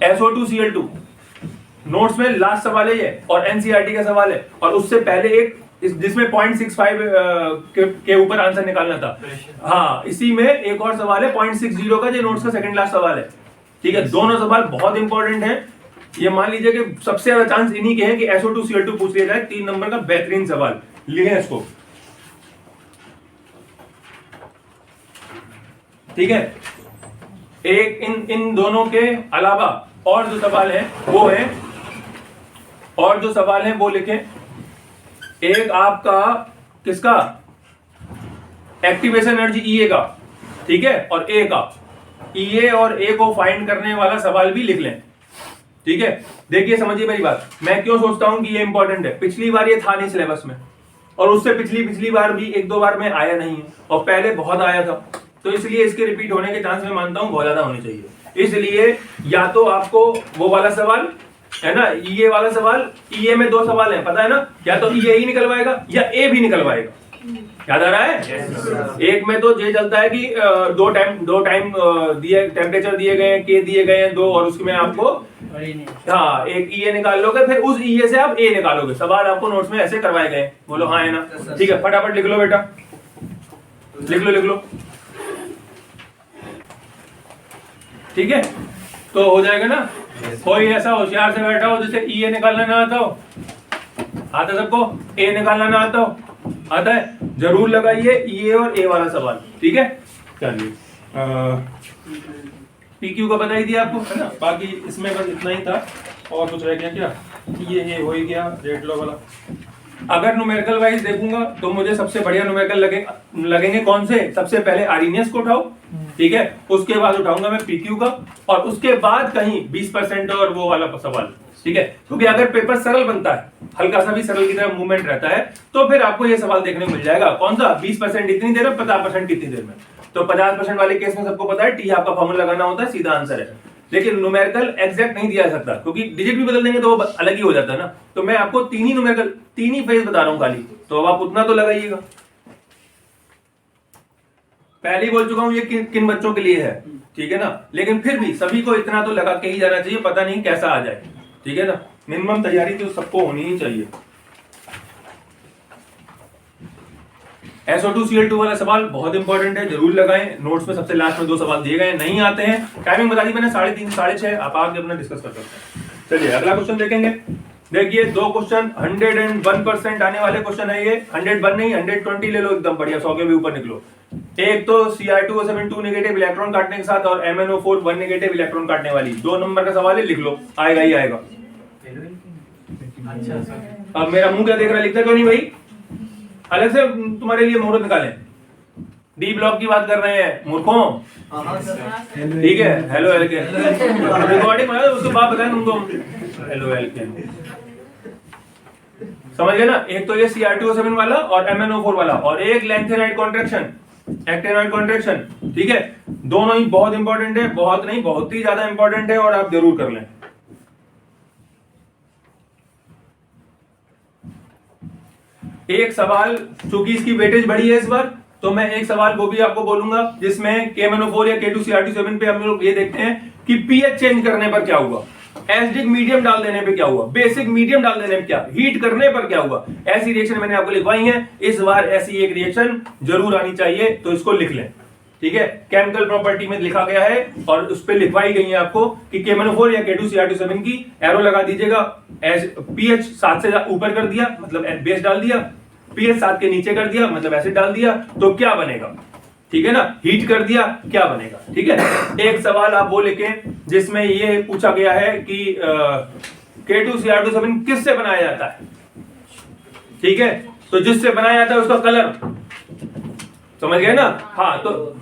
SO2Cl2 नोट्स में लास्ट सवाल है ये, और एनसीईआरटी का सवाल है, और उससे पहले एक जिसमें 0.65 के ऊपर आंसर निकालना था। हाँ, इसी में एक और सवाल है 0.60 का, जो नोट्स का सेकंड लास्ट सवाल है। ठीक है, दोनों सवाल बहुत इंपॉर्टेंट है। ये मान लीजिए कि सबसे ज्यादा चांस इन्हीं के हैं कि SO2Cl2 पूछ लिया जाए। 3 नंबर का बेहतरीन सवाल, लिखें इसको। ठीक है, एक इन दोनों के अलावा और जो सवाल है वो है, और जो सवाल है वो लिखें। एक आपका किसका, एक्टिवेशन एनर्जी ईए का, ठीक है, और ए का, ईए और ए को फाइंड करने वाला सवाल भी लिख लें। ठीक है, देखिए समझिए मेरी बात, मैं क्यों सोचता हूं कि ये इंपॉर्टेंट है। पिछली बार ये था नहीं सिलेबस में, और उससे पिछली बार भी 1-2 बार में आया नहीं है, और पहले बहुत आया था, तो इसलिए इसके रिपीट होने के चांस मैं मानता हूं बहुत ज्यादा होने चाहिए। इसलिए या तो आपको वो वाला सवाल है ना, ईए वाला सवाल, ईए में 2 सवाल हैं, पता है ना, या तो ईए ही निकलवाएगा या ए भी निकलवाएगा। याद आ रहा है? एक में तो ये चलता है कि दो टाइम दिए, टेम्परेचर दिए गए हैं, के दिए गए हैं 2, और उसमें आपको हाँ एक ईए निकाल लोगे, फिर उस ईए से आप ए निकालोगे। सवाल आपको नोट्स में ऐसे करवाए गए। बोलो हाँ है ना? ठीक है, फटाफट लिख लो बेटा, लिख लो। ठीक है, तो हो जाएगा ना। कोई ऐसा होशियार से बैठा हो जिसे ईए निकालना ना आता हो? आता सबको? ए निकालना ना आता हो? आता है? जरूर लगाइए ईए और ए वाला सवाल। ठीक है, चलिए पीक्यू का बता ही दिया आपको, है ना। बाकी इसमें बस इतना ही था, और कुछ रह गया क्या? ये हो ही गया रेट लो वाला। अगर न्यूमेरिकल वाइज देखूंगा तो मुझे सबसे बढ़िया न्यूमेरिकल लगेंगे कौन से? सबसे पहले आर्रीनियस को उठाओ, ठीक है, उसके बाद उठाऊंगा मैं पीक्यू का, और उसके बाद कहीं 20% और वो वाला सवाल। ठीक है, क्योंकि अगर पेपर सरल बनता है, हल्का सा भी सरल की तरह मूवमेंट रहता है, तो फिर आपको ये सवाल देखने को मिल जाएगा। कौन सा? 20% इतनी देर में, 50% कितनी देर में। तो 50% वाले केस में सबको पता है टी आपका फॉर्मूला लगाना होता है, सीधा आंसर है। लेकिन न्यूमेरिकल एग्जैक्ट नहीं दिया जा सकता, क्योंकि डिजिट भी बदल देंगे तो वो अलग ही हो जाता है ना। तो मैं आपको 3 ही न्यूमेरिकल, 3 ही फेज बता रहा हूं खाली, तो अब आप उतना तो लगाइएगा। पहले ही बोल चुका हूं ये किन बच्चों के लिए है, ठीक है ना। लेकिन फिर भी सभी को इतना तो लगा के ही जाना चाहिए, पता नहीं कैसा आ जाए, ठीक है ना। मिनिमम तैयारी तो सबको होनी ही चाहिए। SO2Cl2 वाला सवाल बहुत इंपॉर्टेंट है, जरूर लगाएं। नोट्स में सबसे लास्ट में 2 सवाल दिए गए, नहीं आते हैं। टाइमिंग बता दी मैंने, 3:30 6:30, आप आगे अपना डिस्कस कर सकते हैं। चलिए अगला क्वेश्चन देखेंगे। देखिए 2 क्वेश्चन 101% आने वाले क्वेश्चन है ये। 101 नहीं, 120 ले लो, एकदम बढ़िया, 100 के भी ऊपर निकलो। एक तो Cr2O7 2 नेगेटिव इलेक्ट्रॉन काटने के साथ, और MnO4 1 नेगेटिव इलेक्ट्रॉन काटने वाली। 2 नंबर का सवाल है, लिख लो, आएगा ही आएगा। अब मेरा मुंह क्या देख रहा है, लिखता क्यों नहीं भाई? अलग से तुम्हारे लिए मुहूर्त निकालें। डी ब्लॉक की बात कर रहे हैं मूर्खों, ठीक है। हेलो एल के रिकॉर्डिंग बना, उसके बाद बताएं तुमको। हेलो एल के, समझ गए ना। एक तो ये Cr2O7 वाला और MnO4 वाला, और एक लैंथेनाइड कॉन्ट्रैक्शन, एक्टिनाइड कॉन्ट्रैक्शन, ठीक है। दोनों ही बहुत इंपॉर्टेंट है, बहुत नहीं बहुत ही ज्यादा इंपॉर्टेंट है, और आप जरूर कर लें। एक सवाल, चूंकि इसकी वेटेज बढ़ी है इस बार, तो मैं एक सवाल वो भी आपको बोलूंगा जिसमें KMnO4 या K2Cr2O7 पे हम लोग ये देखते हैं कि पीएच चेंज करने पर क्या हुआ, एसिडिक मीडियम डाल देने पे क्या हुआ, बेसिक मीडियम डाल देने पे क्या, हीट करने पर क्या हुआ। ऐसी रिएक्शन मैंने आपको लिखवाई है, इस बार ऐसी एक रिएक्शन जरूर आनी चाहिए, तो इसको लिख लें, ठीक है। केमिकल प्रॉपर्टी में लिखा गया है, और उस पर लिखवाई गई है आपको कि KMnO4 या K2Cr2O7 की एरो लगा दीजिएगा। पीएच 7 से ऊपर कर दिया मतलब बेस डाल दिया, पीएच 7 के नीचे कर दिया मतलब एसिड डाल दिया, तो क्या बनेगा, ठीक है ना। हीट कर दिया, क्या बनेगा, ठीक है। एक सवाल आप वो लिखें जिसमें ये पूछा गया है कि K2Cr2O7 किससे बनाया जाता है, ठीक है। तो जिससे बनाया जाता है उसका कलर, समझ गए ना। हाँ, तो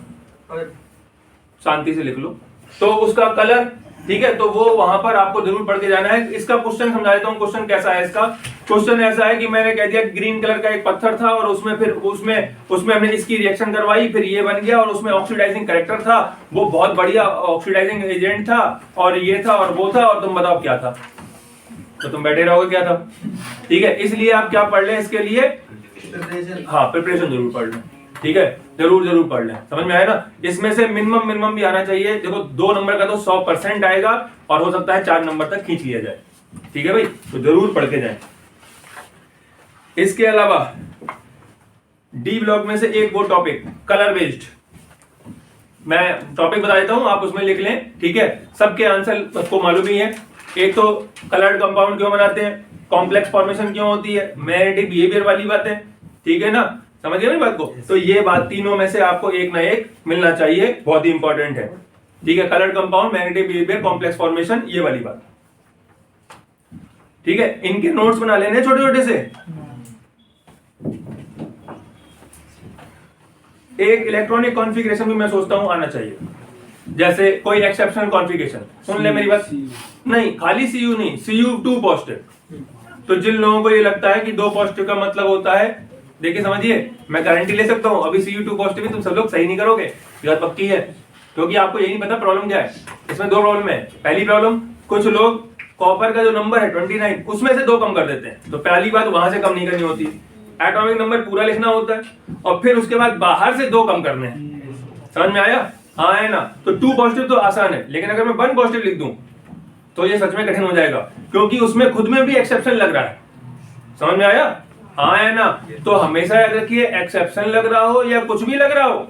शांति से लिख लो, तो उसका कलर, ठीक है। तो वो वहां पर आपको जरूर पढ़ के जाना है। इसका क्वेश्चन समझा देता हूं। क्वेश्चन कैसा है इसका? क्वेश्चन ऐसा है कि मैंने कह दिया ग्रीन कलर का एक पत्थर था, और उसमें फिर उसमें हमने इसकी रिएक्शन करवाई, फिर ये बन गया, और उसमें ऑक्सीडाइजिंग कैरेक्टर था, वो बहुत बढ़िया ऑक्सीडाइजिंग एजेंट था, और ये था और वो था, और तुम बताओ क्या था, तो तुम बैठे रहोगे क्या था, ठीक है। इसलिए आप क्या पढ़ लें इसके लिए, हाँ प्रिपरेशन जरूर पढ़ लें, ठीक है, जरूर जरूर पढ़ लें। समझ में आया ना? इसमें से मिनिमम भी आना चाहिए। देखो 2 नंबर का तो 100% आएगा और हो सकता है 4 नंबर तक खींच लिया जाए। ठीक है भाई, तो जरूर पढ़ के जाएं। इसके अलावा डी ब्लॉक में से एक वो टॉपिक कलर बेस्ड, मैं टॉपिक बता देता हूं, आप उसमें लिख लें। ठीक है, सबके आंसर सबको मालूम ही है। एक तो कलर्ड कंपाउंड क्यों बनाते हैं, कॉम्प्लेक्स फॉर्मेशन क्यों होती है, मैग्नेटिक बिहेवियर वाली बातें। ठीक है ना, समझ गए मेरी बात को? तो ये बात तीनों में से आपको एक ना एक मिलना चाहिए, बहुत ही इंपॉर्टेंट है। ठीक है, coloured compound, magnetic behaviour, complex formation, ये वाली बात। ठीक है, इनके नोट्स बना लेने छोटे छोटे से। एक इलेक्ट्रॉनिक कॉन्फ़िगरेशन भी मैं सोचता हूं आना चाहिए, जैसे कोई एक्सेप्शनल कॉन्फ़िगरेशन। सुन ले मेरी बात, नहीं खाली CU नहीं, CU 2 पॉजिटिव। तो जिन लोगों को ये लगता है कि 2 पॉजिटिव का मतलब होता है, देखिए समझिए, मैं गारंटी ले सकता हूं अभी CU 2 पॉजिटिव तुम सब लोग सही नहीं करोगे, ये बात पक्की है, क्योंकि आपको यही नहीं पता प्रॉब्लम क्या है। इसमें 2 प्रॉब्लम है। पहली प्रॉब्लम, कुछ लोग कॉपर का जो नंबर है 29 उसमें से 2 कम कर देते हैं। तो पहली बात वहां से कम नहीं करनी होती, एटॉमिक नंबर पूरा लिखना होता है और फिर उसके बाद बाहर से 2 कम करने हैं। समझ में आया? हाँ है ना? तो 2 पॉजिटिव तो आसान है, लेकिन अगर मैं 1 पॉजिटिव लिख दूं तो ये सच में कठिन हो जाएगा, क्योंकि उसमें खुद में भी एक्सेप्शन लग रहा है। समझ में आया? हाँ है ना? तो हमेशा याद रखिए, एक्सेप्शन लग रहा हो या कुछ भी लग रहा हो,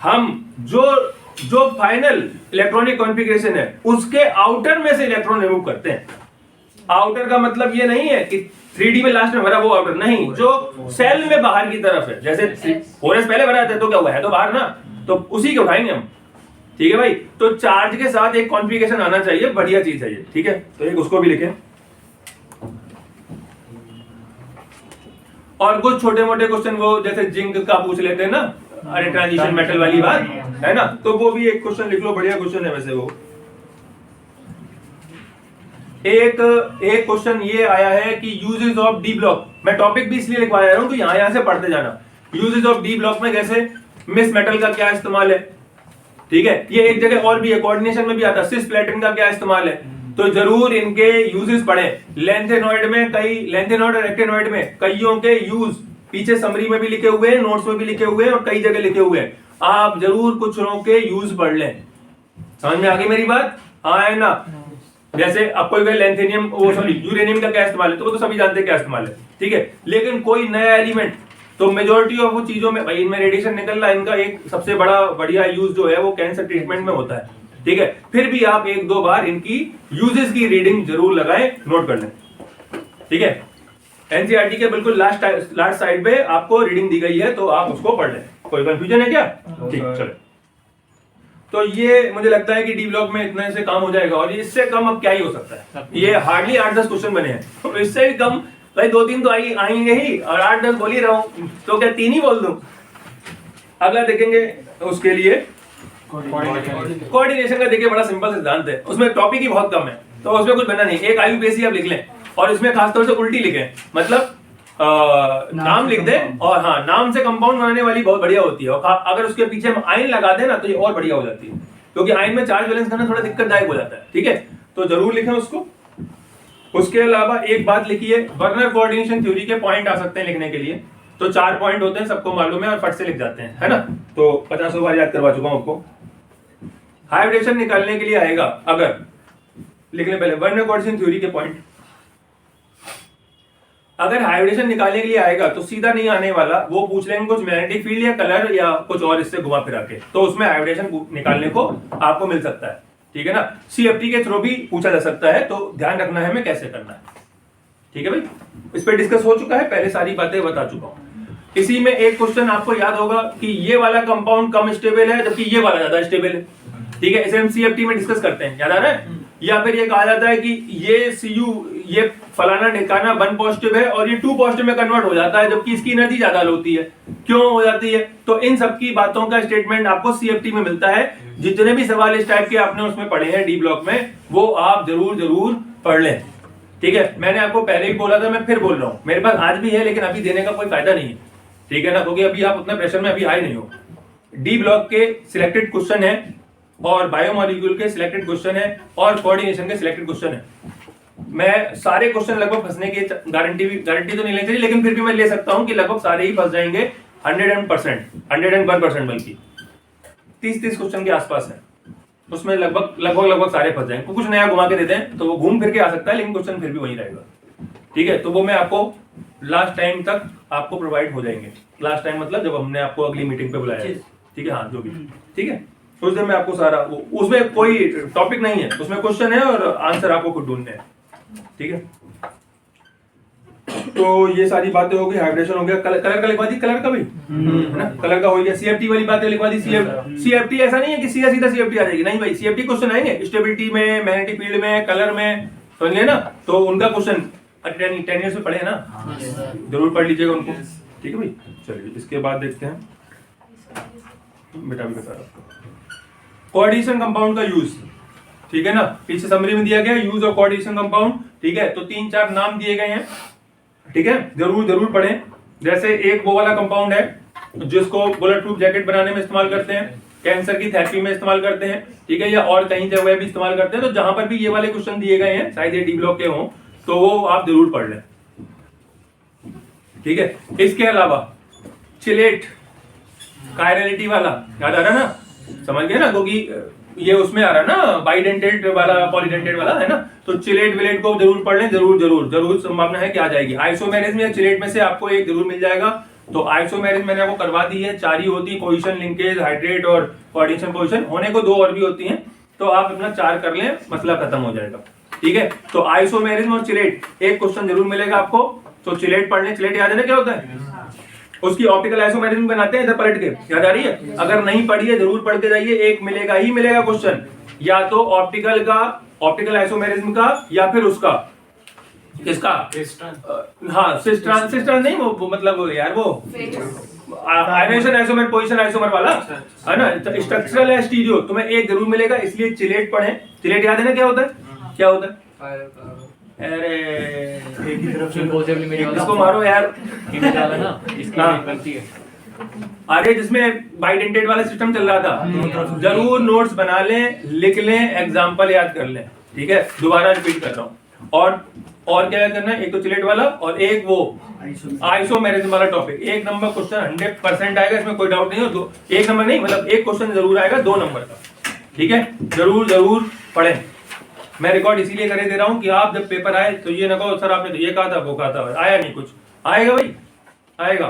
हम जो फाइनल इलेक्ट्रॉनिक कॉन्फ़िगरेशन है उसके आउटर में से इलेक्ट्रॉन रिमूव करते हैं। आउटर का मतलब ये नहीं है कि 3D में लास्ट में भरा वो आउटर नहीं, जो सेल में बाहर की तरफ है। जैसे 4s पहले भरा था तो क्या हुआ है, तो बाहर ना, तो उसी को उठाएंगे हम। ठीक है भाई, तो चार्ज के साथ एक कॉन्फ़िगरेशन आना चाहिए, बढ़िया चीज है ये। ठीक है, तो एक उसको भी लिखें। और कुछ छोटे मोटे क्वेश्चन वो जैसे जिंक का पूछ लेते हैं ना, अरे ट्रांजिशन मेटल वाली बात है ना, तो वो भी एक क्वेश्चन लिख लो, बढ़िया क्वेश्चन है वैसे वो। एक क्वेश्चन ये आया है कि यूजेस ऑफ डी ब्लॉक, मैं टॉपिक भी इसलिए लिखवा रहा हूं कि यहां से पढ़ते जाना। यूजेस ऑफ डी ब्लॉक में जैसे मिस मेटल का क्या इस्तेमाल है, ठीक है, ये एक जगह और भी है, कोऑर्डिनेशन में भी आता है, सिस प्लेटिन का क्या इस्तेमाल है, तो जरूर इनके यूजेस पढ़ें। लेंथेनॉइड में कई, लेंथेनॉइड और एक्टिनॉइड में कईयों के यूज पीछे समरी में भी लिखे हुए हैं, नोट्स में भी लिखे हुए हैं और कई जगह लिखे हुए हैं। आप जरूर कुछ के यूज पढ़ लें। समझ में आ गई मेरी बात? हाँ है ना? जैसे अब कोई लेंथेनियम, वो सॉरी यूरेनियम का क्या इस्तेमाल है, तो वो तो सभी जानते हैं क्या इस्तेमाल है। ठीक है, लेकिन कोई नया एलिमेंट, तो मेजॉरिटी ऑफ वो चीजों में भाई इनमें रेडिएशन निकल रहा है, इनका एक सबसे बड़ा बढ़िया यूज जो है वो कैंसर ट्रीटमेंट में होता है। ठीक है, फिर भी आप 1-2 बार इनकी यूजेस की रीडिंग जरूर लगाएं, नोट कर लें। ठीक है, एनसीईआरटी के बिल्कुल लास्ट साइड पे आपको रीडिंग दी गई है, तो आप उसको पढ़ लें। कोई कंफ्यूजन है क्या? ठीक, चलो। तो ये मुझे लगता है कि डी ब्लॉक में इतने से काम हो जाएगा, और इससे कम अब क्या ही हो सकता है। ये हार्डली 8-10 क्वेश्चन बने हैं, तो इससे भी कम भाई 2-3 तो आएंगे ही, और 8-10 बोल ही रहा हूं, तो क्या 3 ही बोल दूं? अगला देखेंगे उसके लिए कोऑर्डिनेशन का। देखिए बड़ा सिंपल सिद्धांत है, उसमें टॉपिक ही बहुत कम है, तो उसमें कुछ बनना नहीं। एक IUPAC आप लिख लें, और इसमें खासतौर से उल्टी लिखें, मतलब नाम लिख दें, और हाँ, नाम से कंपाउंड बनाने वाली बहुत बढ़िया होती है, और अगर उसके पीछे हम आयन लगा दें ना तो ये और बढ़िया हो जाती है, क्योंकि आयन में चार्ज बैलेंस करना थोड़ा दिक्कतदायक हो जाता है। ठीक है, तो जरूर लिखें उसको। उसके अलावा एक बात लिखिए, वर्नर कोऑर्डिनेशन थ्योरी के पॉइंट आ सकते हैं लिखने के लिए, तो 4 पॉइंट होते हैं, सबको मालूम है और फट से लिख जाते हैं, है ना? तो 50 बार याद करवा चुका हूं आपको। हाइब्रिडेशन निकालने के लिए आएगा, अगर लिख लें पहले वर्नर कोऑर्डिनेशन थ्योरी के पॉइंट। अगर हाइब्रिडेशन निकालने के लिए आएगा तो सीधा नहीं आने वाला, वो पूछ लेंगे कुछ मैग्नेटिक फील्ड या कलर या कुछ और इससे घुमा फिरा के, तो उसमें हाइब्रिडेशन निकालने को आपको मिल सकता है। ठीक है ना? CFT के थ्रू भी पूछा जा सकता है, तो ध्यान रखना है हमें कैसे करना है। ठीक है भाई, इस पे डिस्कस हो चुका है, पहले सारी बातें बता चुका हूं। इसी में एक क्वेश्चन आपको याद होगा कि ये वाला कंपाउंड कम स्टेबल है जबकि ये वाला ज्यादा स्टेबल है। ठीक है, इसे हम CFT में डिस्कस करते हैं, याद आ रहा है? या फिर ये कहा जाता है कि ये CU, ये फलाना ढिकाना 1 पॉजिटिव है और ये 2 पॉजिटिव में कन्वर्ट हो जाता है, जबकि इसकी एनर्जी ज्यादा होती है। क्यों हो जाती है? तो इन सब की बातों का स्टेटमेंट आपको CFT में मिलता है। जितने भी सवाल इस टाइप के आपने उसमें पढ़े हैं डी ब्लॉक में, वो आप जरूर पढ़ लें। ठीक है, मैंने आपको पहले ही बोला था, मैं फिर बोल रहा हूं, मेरे पास आज भी है, लेकिन अभी देने का कोई फायदा नहीं है। ठीक है ना, क्योंकि अभी आप उतना प्रेशर में अभी आए नहीं हो। डी ब्लॉक के सिलेक्टेड क्वेश्चन है, और बायोमॉलिक्यूल के सिलेक्टेड क्वेश्चन है, और कोऑर्डिनेशन के सिलेक्टेड क्वेश्चन है। मैं सारे क्वेश्चन लगभग फंसने की गारंटी तो नहीं लेनी चाहिए, लेकिन फिर भी मैं ले सकता हूं कि लगभग सारे ही फंस जाएंगे, 101% बल्कि 30 क्वेश्चन के आसपास है, उसमें लगभग सारे फंस जाएंगे। कुछ नया घुमा के देते हैं तो वो घूम फिर के आ सकता है, लेकिन क्वेश्चन फिर भी वही रहेगा। ठीक है, तो वो मैं आपको लास्ट टाइम तक आपको प्रोवाइड हो जाएंगे। लास्ट टाइम मतलब जब हमने आपको अगली मीटिंग पे बुलाया, ठीक है, हाँ जो भी, ठीक है, उस दिन में आपको सारा उसमें कोई टॉपिक नहीं है, उसमें क्वेश्चन है और आंसर आपको खुद ढूंढने हैं। ठीक है, तो ये सारी बातें हो गई। हाइड्रेशन हो गया, कलर का लिखवा दी, कलर का भी है ना, कलर का हो गया। सीएफटी वाली बातें लिखवा दी। सीएफटी ऐसा नहीं है कि सीधा सीएफटी आ जाएगी, नहीं भाई, सीएफटी क्वेश्चन आएंगे स्टेबिलिटी में, मैग्नेटिक फील्ड में, कलर में, समझ गए ना, तो उनका क्वेश्चन 10 ईयर्स में पढ़े ना, जरूर पढ़ लीजिएगा उनको। ठीक है भाई, चलिए इसके बाद देखते हैं, बेटा भी बता रहा, कोऑर्डिनेशन कंपाउंड का यूज। ठीक है ना, पीछे समरी में दिया गया यूज ऑफ कोऑर्डिनेशन कंपाउंड। ठीक है, तो 3-4 नाम दिए गए हैं। ठीक है, जरूर पढ़ें। जैसे एक वो वाला कंपाउंड है जिसको बुलेट प्रूफ जैकेट बनाने में इस्तेमाल करते हैं, कैंसर की थेरेपी में इस्तेमाल करते हैं, ठीक है, या और कहीं जगह भी इस्तेमाल करते हैं। तो जहां पर भी ये वाले क्वेश्चन दिए गए हैं, शायद ये डी ब्लॉक के हों, तो वो आप जरूर पढ़ लें। ठीक है, इसके अलावा चिलेट कायरलिटी वाला याद आ रहा ना, समझ गए ना, क्योंकि ये उसमें आ रहा है ना, बाइडेंटेट वाला, पॉलीडेंटेट वाला है ना, तो चिलेट विलेट को जरूर पढ़ लें, जरूर संभावना है कि आ जाएगी। आइसोमेरिज्म या चिलेट में से आपको एक जरूर मिल जाएगा। तो आइसोमेरिज्म मैंने आपको करवा दी है, 4 ही होती है, पोजीशन, लिंकेज, हाइड्रेट और कोऑर्डिनेशन पोजीशन। होने को 2 और भी होती हैं, तो आप अपना 4 कर लें, मसला खत्म हो जाएगा। ठीक है, तो आइसोमेरिज्म और चिलेट एक क्वेश्चन जरूर मिलेगा आपको, तो चिलेट पढ़ लें। चिलेट याद है ना क्या होता है, उसकी ऑप्टिकल आइसोमेरिज्म बनाते हैं इधर पलट के, याद आ रही है? अगर नहीं पढ़ी है जरूर पढ़ के जाइए, एक मिलेगा ही मिलेगा क्वेश्चन, या तो ऑप्टिकल का, ऑप्टिकल आइसोमेरिज्म का, या फिर उसका, इसका हाँ सिस्ट्रान नहीं, वो मतलब यार वो आयनेशन आइसोमर, पोजीशन आइसोमर वाला है ना, स्ट्रक्चरल है स्टीरियो, तुम्हें एक जरूर मिलेगा, इसलिए चिलेट पढ़ें। चिलेट याद है ना क्या होता है, क्या होता है? अरे एक ही तरफ से इसको मारो यार, अरे जिसमें बाइडेंटेड वाला सिस्टम चल रहा था, जरूर नोट्स बना लें, लिख लें, एग्जांपल याद कर लें। ठीक है, दोबारा रिपीट कर रहा हूँ। और क्या याद करना है, एक तो चिलेट वाला और एक वो आइसोमेरिज्म वाला टॉपिक। 1 नंबर क्वेश्चन 100% आएगा, इसमें कोई डाउट नहीं हो। 1 नंबर नहीं, मतलब एक क्वेश्चन जरूर आएगा 2 नंबर का। ठीक है, जरूर पढ़ें। मैं रिकॉर्ड इसीलिए करे दे रहा हूं कि आप जब पेपर आए तो ये ना कहो सर आपने तो ये कहा था, वो कहा था, आया नहीं कुछ। आएगा भाई, आएगा,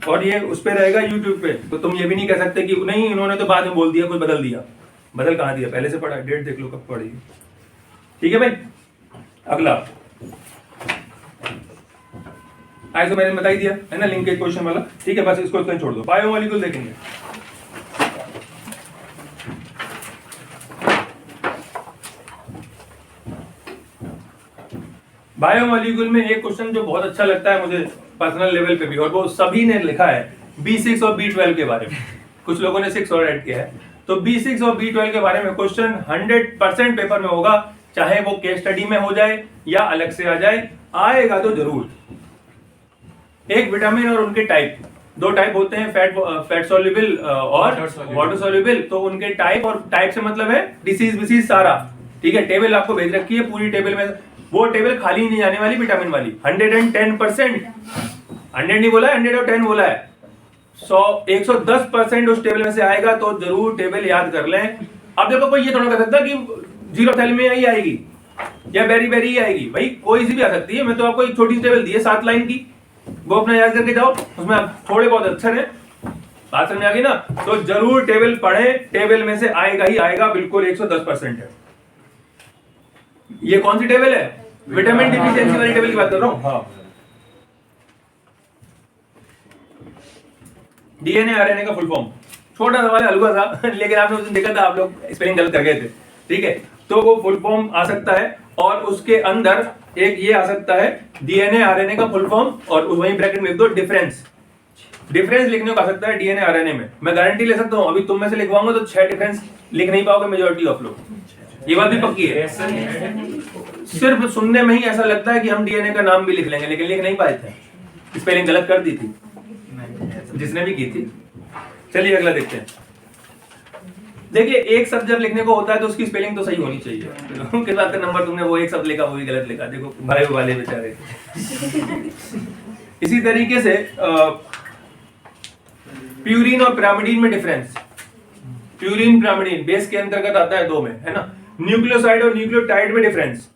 और ये उस पे रहेगा यूट्यूब पे, तो तुम ये भी नहीं कह सकते कि नहीं इन्होंने तो बाद में बोल दिया, कुछ बदल दिया। बदल कहाँ दिया, पहले से पढ़ा, डेट देख लो कब पढ़ी। ठीक है भाई, अगला आइसोमेरिज्म बता ही दिया है ना, लिंकेज क्वेश्चन वाला। ठीक है, बस इसको कहीं छोड़ दो। बायोमोलिक्यूल देखेंगे। बायोमोलिक्यूल में एक क्वेश्चन जो बहुत अच्छा लगता है मुझे पर्सनल लेवल पे भी, और वो सभी ने लिखा है B6 और B12 के बारे में। कुछ लोगों ने 6 और ऐड किया है, तो B6 और B12 के बारे में क्वेश्चन 100% पेपर में होगा, चाहे वो केस स्टडी में हो जाए या अलग से आ जाए, आएगा तो जरूर। एक विटामिन और उनके टाइप, 2 टाइप होते हैं, फैट सॉल्युबल और वाटर सॉल्युबल। तो उनके टाइप, और टाइप से मतलब है डिसीज सारा। ठीक है, टेबल आपको भेज रखी है, पूरी टेबल में वो टेबल खाली नहीं जाने वाली, विटामिन वाली। 110%, 100 नहीं बोला है, 110 बोला है। 110% उस टेबल में से आएगा, तो जरूर टेबल याद कर लें। अब देखो, कोई ये थोड़ा कर सकता कि जीरोथैलेमिया ही आएगी या बेरी ही आएगी, भाई कोई सी भी आ सकती है। मैं तो आपको एक छोटी सी टेबल दी है 7 लाइन की, वो अपना याद करके जाओ, उसमें थोड़े बहुत अक्षर है, बात समझ आ गई ना। तो जरूर टेबल पढ़े, टेबल में से आएगा ही आएगा, बिल्कुल 110% है। ये कौन सी टेबल है, विटामिन डिफिशियंसी वाली टेबल की बात कर रहा हूं। हाँ, डीएनए आरएनए का फुल फॉर्म, छोटा सा वाला हल्का सा, लेकिन आपने उस दिन देखा था आप लोग स्पेलिंग गलत कर गए थे। ठीक है, तो वो फुल फॉर्म आ सकता है, और उसके अंदर एक ये आ सकता है डीएनए आरएनए का फुल फॉर्म, और वहीं ब्रैकेट में लिख दो डिफरेंस लिखने को आ सकता है डीएनए आरएनए में। मैं गारंटी ले सकता हूं, अभी तुम में से लिखवाऊंगा तो 6 डिफरेंस लिख नहीं पाओगे मेजॉरिटी ऑफ लोग, ये बात भी पक्की है। सिर्फ सुनने में ही ऐसा लगता है कि हम डीएनए का नाम भी लिख लेंगे, लेकिन लिख नहीं पाए थे, स्पेलिंग गलत कर दी थी जिसने भी की थी। चलिए अगला देखते हैं। देखिए, एक शब्द जब लिखने को होता है तो उसकी स्पेलिंग तो सही होनी चाहिए। किस बात का नंबर तुमने वो एक शब्द लिखा, वो भी गलत लिखा, देखो भाई वाले बेचारे। इसी तरीके से प्यूरिन और पिरामिडीन में डिफरेंस, प्यूरिन पिरामिडीन बेस के अंतर्गत आता है, दो में है ना। न्यूक्लियोसाइड और न्यूक्लियोटाइड में डिफरेंस,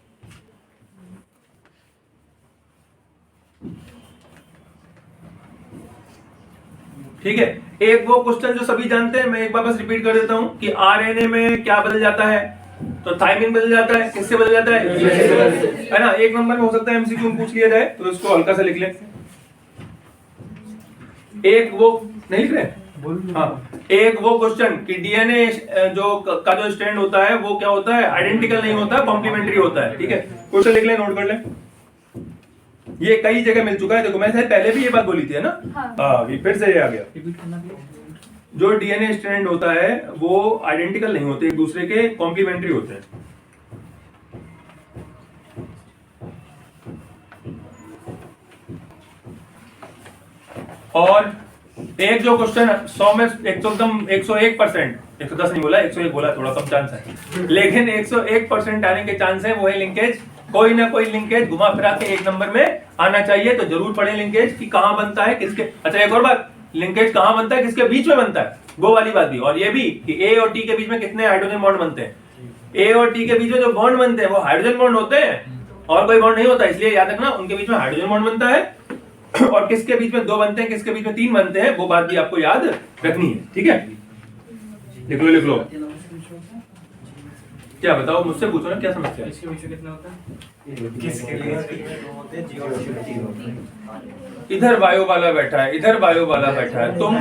ठीक है। एक वो क्वेश्चन जो सभी जानते हैं, मैं एक बार बस रिपीट कर देता हूं कि आरएनए में क्या बदल जाता है, तो थायमिन बदल जाता है, किससे बदल जाता है ना। एक नंबर में हो सकता है एमसीक्यू में पूछ लिया जाए, तो इसको हल्का सा लिख लें। एक वो नहीं लिख रहे, हाँ, एक वो क्वेश्चन कि डीएनए जो का जो स्ट्रैंड होता है वो क्या होता है, आइडेंटिकल नहीं होता, कॉम्प्लीमेंट्री होता है, ठीक है। क्वेश्चन लिख लें, नोट कर लें। ये कई जगह मिल चुका है, देखो मैंने पहले भी ये बात बोली थी, है ना। हाँ, फिर से ये आ गया। जो डीएनए स्ट्रैंड होता है वो आइडेंटिकल नहीं होते, एक दूसरे के कॉम्प्लीमेंट्री होते हैं। और एक जो क्वेश्चन 100 में 101%, 110 नहीं बोला, 101 बोला, थोड़ा कम चांस है, लेकिन 101% आने के चांस है, वो है लिंकेज। कोई ना कोई लिंकेज घुमा फिरा के एक नंबर में आना चाहिए, तो जरूर पढ़े लिंकेज कि कहां बनता है, किसके। अच्छा, एक और बात, लिंकेज कहां बनता है, किसके बीच में बनता है, वो वाली बात भी। और ये भी कि ए और टी के बीच में कितने हाइड्रोजन बॉन्ड बनते हैं। ए और टी के बीच में जो बॉन्ड बनते हैं वो हाइड्रोजन बॉन्ड होते हैं, और कोई बॉन्ड नहीं होता, इसलिए याद रखना उनके बीच में हाइड्रोजन बॉन्ड बनता है। और किसके बीच में 2 बनते हैं, किसके बीच में 3 बनते हैं, वो बात भी आपको याद रखनी है, ठीक है। लिख लो, लिख लो। क्या बताओ, मुझसे पूछो ना, क्या समस्या है। इधर वायु वाला बैठा है, इधर वायु वाला बैठा है, तुम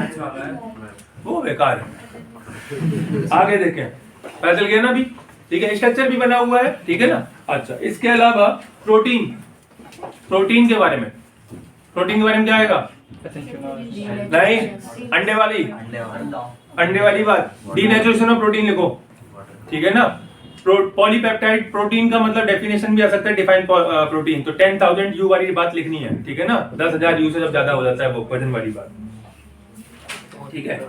वो बेकार है। आगे देखें, पता चल गया ना अभी, ठीक है। स्ट्रक्चर भी बना हुआ है, ठीक है ना। अच्छा, इसके अलावा प्रोटीन, प्रोटीन के बारे में, प्रोटीन के बारे में क्या आएगा, नहीं, अंडे वाली बात, डीनेचुरेशन ऑफ प्रोटीन लिखो, ठीक है ना। पॉलीपेप्टाइड प्रोटीन का मतलब डेफिनेशन भी आ सकता है, डिफाइंड प्रोटीन, तो 10,000 यू वाली बात लिखनी है, ठीक है ना। 10,000 यू से जब ज्यादा हो जाता है वो वजन वाली बात, ठीक है।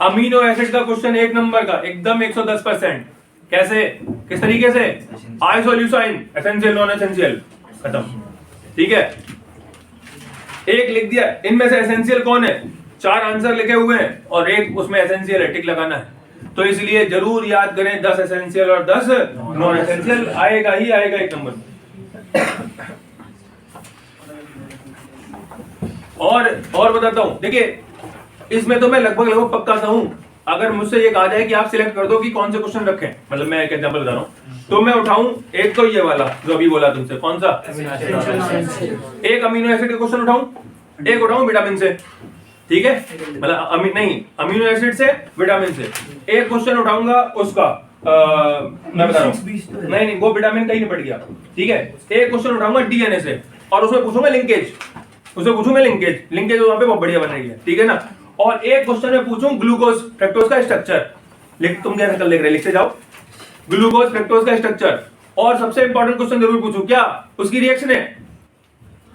अमीनो एसिड का क्वेश्चन 1 नंबर का एकदम 110%। कैसे, किस तरीके से, आइसोल्यूसाइन, एसेंशियल नॉन एसेंशियल, खत्म, ठीक है। एक लिख दिया, इनमें से एसेंशियल कौन है, 4 आंसर लिखे हुए हैं और एक उसमें एसेंशियल है, टिक लगाना है। तो इसलिए जरूर याद करें 10 एसेंशियल और 10 नॉन एसेंशियल, आएगा ही आएगा 1 नंबर। और बताता हूं, देखिए इसमें तो मैं लगभग पक्का सा हूं। अगर मुझसे ये कहा जाए कि आप सिलेक्ट कर दो कि कौन से क्वेश्चन रखें, मतलब मैं एक एग्जांपल बता रहा हूं, तो मैं उठाऊं एक तो ये वाला जो अभी बोला तुमसे, कौन सा, एक अमीनो एसिड का क्वेश्चन उठाऊं, एक उठाऊं विटामिन से, ठीक है, मतलब अमीनो एसिड से, विटामिन से। एक क्वेश्चन उठाऊंगा उसका मैं बता रहा हूं, नहीं वो विटामिन का ही निपट गया, ठीक है। एक क्वेश्चन उठाऊंगा डीएनए से और उसमें पूछूंगा लिंकेज, उसमें पूछूंगा लिंकेज वहां पे बहुत बढ़िया बन रही है, ठीक है ना। और एक क्वेश्चन में पूछूं ग्लूकोज फ्रक्टोज का स्ट्रक्चर, तुम क्या शक्ल देख रहे, लिखते जाओ, ग्लूकोज फ्रक्टोज का स्ट्रक्चर। और सबसे इंपॉर्टेंट क्वेश्चन जरूर पूछूं, क्या उसकी रिएक्शन है,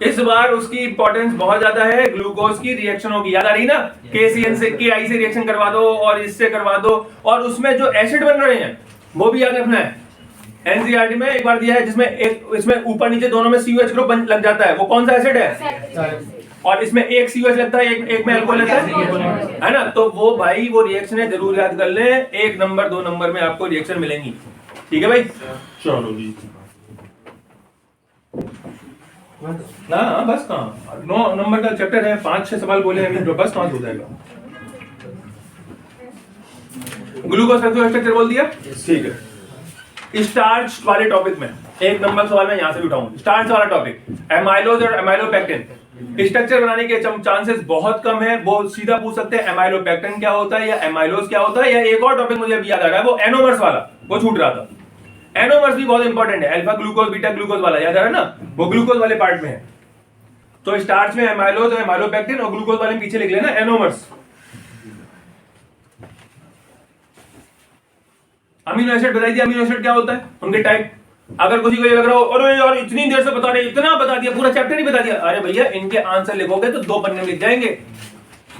इस बार उसकी इंपॉर्टेंस बहुत ज्यादा है, ग्लूकोज की रिएक्शन होगी, याद आ रही ना, KCN से KI से रिएक्शन करवा दो और इससे करवा दो, और उसमें जो एसिड बन रहे हैं वो भी याद रखना है। NCERT में एक बार दिया है जिसमें इसमें ऊपर नीचे दोनों में COH ग्रुप लग जाता है, वो कौन सा एसिड है, और इसमें एक COH लगता है, एक में अल्कोहल लगता है ना। तो वो भाई वो रिएक्शन जरूर याद कर ले, 1 नंबर 2 नंबर में आपको रिएक्शन मिलेंगी, ठीक है भाई। चलो जी, ना बस कहाँ 9 नंबर का चैप्टर है, 5-6 सवाल बोले अभी, तो बस 5 हो जाएगा। ग्लूकोज स्ट्रक्चर बोल दिया, ठीक है। स्टार्च वाले टॉपिक में 1 नंबर सवाल मैं यहां से भी उठाऊं, स्टार्च वाला टॉपिक, एमाइलोज और एमाइलोपेक्टिन स्ट्रक्चर बनाने के चांसेस बहुत कम है, वो सीधा पूछ सकते हैं एमाइलोपेक्टिन क्या होता है या एमाइलोज क्या होता है, या एक और टॉपिक मुझे अभी याद आ रहा है, वो एनोमर्स वाला, वो छूट रहा था। एनोमर्स भी बहुत इंपॉर्टेंट है, अल्फा ग्लूकोज बीटा ग्लूकोज वाला याद आ रहा है ना, वो ग्लूकोज वाले पार्ट में है। तो स्टार्च में एमाइलोज और एमाइलोपेक्टिन, और ग्लूकोज वाले पीछे लिख लेना एनोमर्स। अमीनो एसिड बताई दिया, अमीनो एसिड क्या होता है, उनके टाइप। अगर किसी को ये लग रहा हो अरे यार इतनी देर से बता रहे, इतना बता दिया, पूरा चैप्टर ही बता दिया, अरे भैया इनके आंसर लिखोगे तो 2 पन्ने में लिख जाएंगे,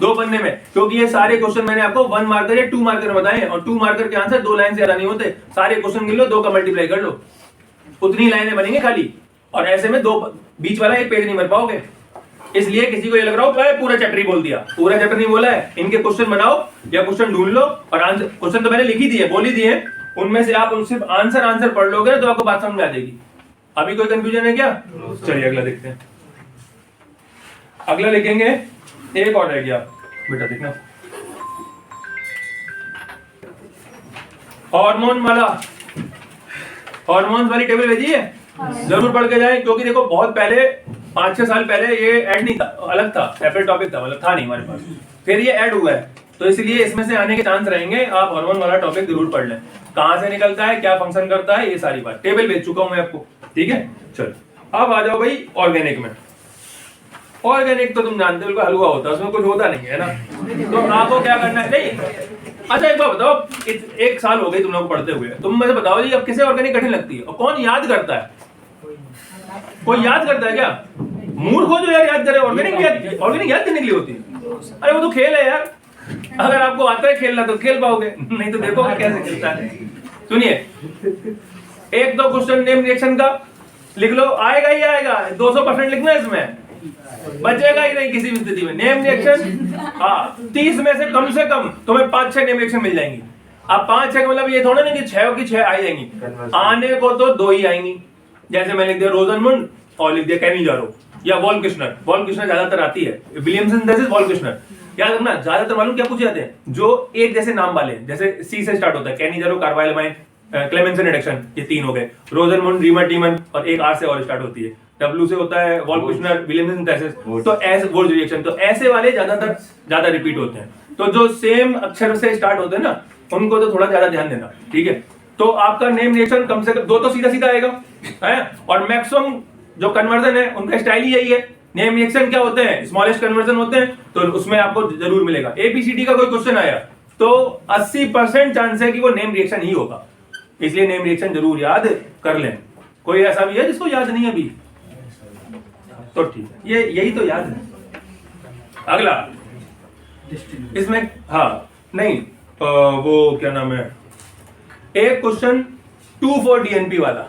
2 पन्ने में, क्योंकि ये सारे क्वेश्चन मैंने आपको 1 मार्कर या 2 मार्कर बताए हैं, और 2 मार्कर के आंसर 2 लाइन से ज्यादा नहीं होते। सारे क्वेश्चन गिन लो, 2 का मल्टीप्लाई कर लो, उतनी लाइनें बनेंगे खाली, और ऐसे में 2 बीच वाला 1 पेज नहीं भर पाओगे, इसलिए किसी को ये लग रहा हो पूरा चैप्टर ही बोल दिया, पूरा चैप्टर नहीं बोला है। इनके क्वेश्चन बनाओ या क्वेश्चन ढूंढ लो और आंसर, क्वेश्चन तो मैंने लिखी दिए, बोली दिए, उनमें से आप सिर्फ आंसर पढ़ लोगे तो आपको बात समझ में आ जाएगी। अभी कोई कंफ्यूजन है क्या? चलिए अगला देखते हैं। अगला लिखेंगे, एक और रह गया बेटा, देखना हार्मोन वाली टेबल भेजी है, जरूर पढ़ के जाए, क्योंकि देखो बहुत पहले 5-6 साल पहले ये ऐड नहीं था, अलग था, सेपरेट टॉपिक था, मतलब था नहीं हमारे पास, फिर ये ऐड हुआ है, तो इसलिए इसमें से आने के चांस रहेंगे। आप हार्मोन वाला टॉपिक जरूर पढ़ लें, कहां से निकलता है, क्या फंक्शन करता है, ये सारी बात टेबल भेज चुका हूं मैं आपको, ठीक है। चलो अब आ जाओ भाई ऑर्गेनिक में। ऑर्गेनिक तो तुम जानते हो, हलवा होता है, उसमें कुछ होता नहीं है ना, तो आपको क्या करना है, नहीं अच्छा एक बार बताओ, एक साल हो गई तुम लोग पढ़ते हुए, तुम मुझे बताओ जी अब किसे ऑर्गेनिक कठिन लगती है और कौन याद करता है? कोई याद करता है क्या? मूर्ख हो जो यार याद करे। ऑर्गेनिक याद करने के लिए होती है? अरे वो तो खेल है यार, अगर आपको आता है खेलना तो खेल पाओगे, नहीं तो देखो कैसे खेलता है। सुनिए, एक दो क्वेश्चन नेम रिएक्शन का लिख लो, आएगा ही आएगा, 200% लिखना है इसमें, बचेगा ही नहीं किसी भी स्थिति में। नेम रिएक्शन, हाँ 30 में से कम तुम्हें 5-6 नेम रिएक्शन मिल जाएंगी। अब 5-6 का मतलब ये थोड़ा ना कि 6 की 6 आ जाएंगी, आने को तो 2 ही आएंगी। जैसे मैं लिख दिया रोजनमुंड और लिख दिया कैनिजारो या वॉल किश्नर। वॉल किश्नर ज्यादातर आती है, विलियमसन सिंथेसिस वॉल किश्नर। याद रखना, ज्यादातर मालूम क्या पूछे जाते हैं, जो एक जैसे नाम वाले, जैसे सी से स्टार्ट होता है, कैनिजारो, कार्बाइलमाइन, क्लेमेंसन रिडक्शन, ये 3 हो गए। रोजनमुंड, रीमाटीमन और एक आर से और स्टार्ट होती है। डब्ल्यू से होता है वॉल किश्नर, विलियमसन सिंथेसिस, तो ऐसे वोल्ज रिएक्शन, तो ऐसे वाले ज्यादा रिपीट होते हैं। तो जो सेम अक्षर से स्टार्ट होते हैं ना, उनको तो थोड़ा ज्यादा ध्यान देना, ठीक है। तो आपका नेम रिएक्शन कम से कम 2 तो सीधा आएगा है, और मैक्सिमम जो कन्वर्जन है उनका स्टाइल ही यही है। नेम रिएक्शन क्या होते हैं, स्मॉलेस्ट कन्वर्जन होते हैं, तो उसमें आपको जरूर मिलेगा। एबीसीडी का कोई क्वेश्चन आया तो 80% चांस है कि वो नेम रिएक्शन ही होगा, इसलिए नेम रिएक्शन जरूर याद कर लें। कोई ऐसा भी है जिसको याद नहीं है अभी? तो ठीक है, ये यही तो याद है। अगला इसमें, हाँ नहीं वो क्या नाम है, एक क्वेश्चन 2-4 डीएनपी वाला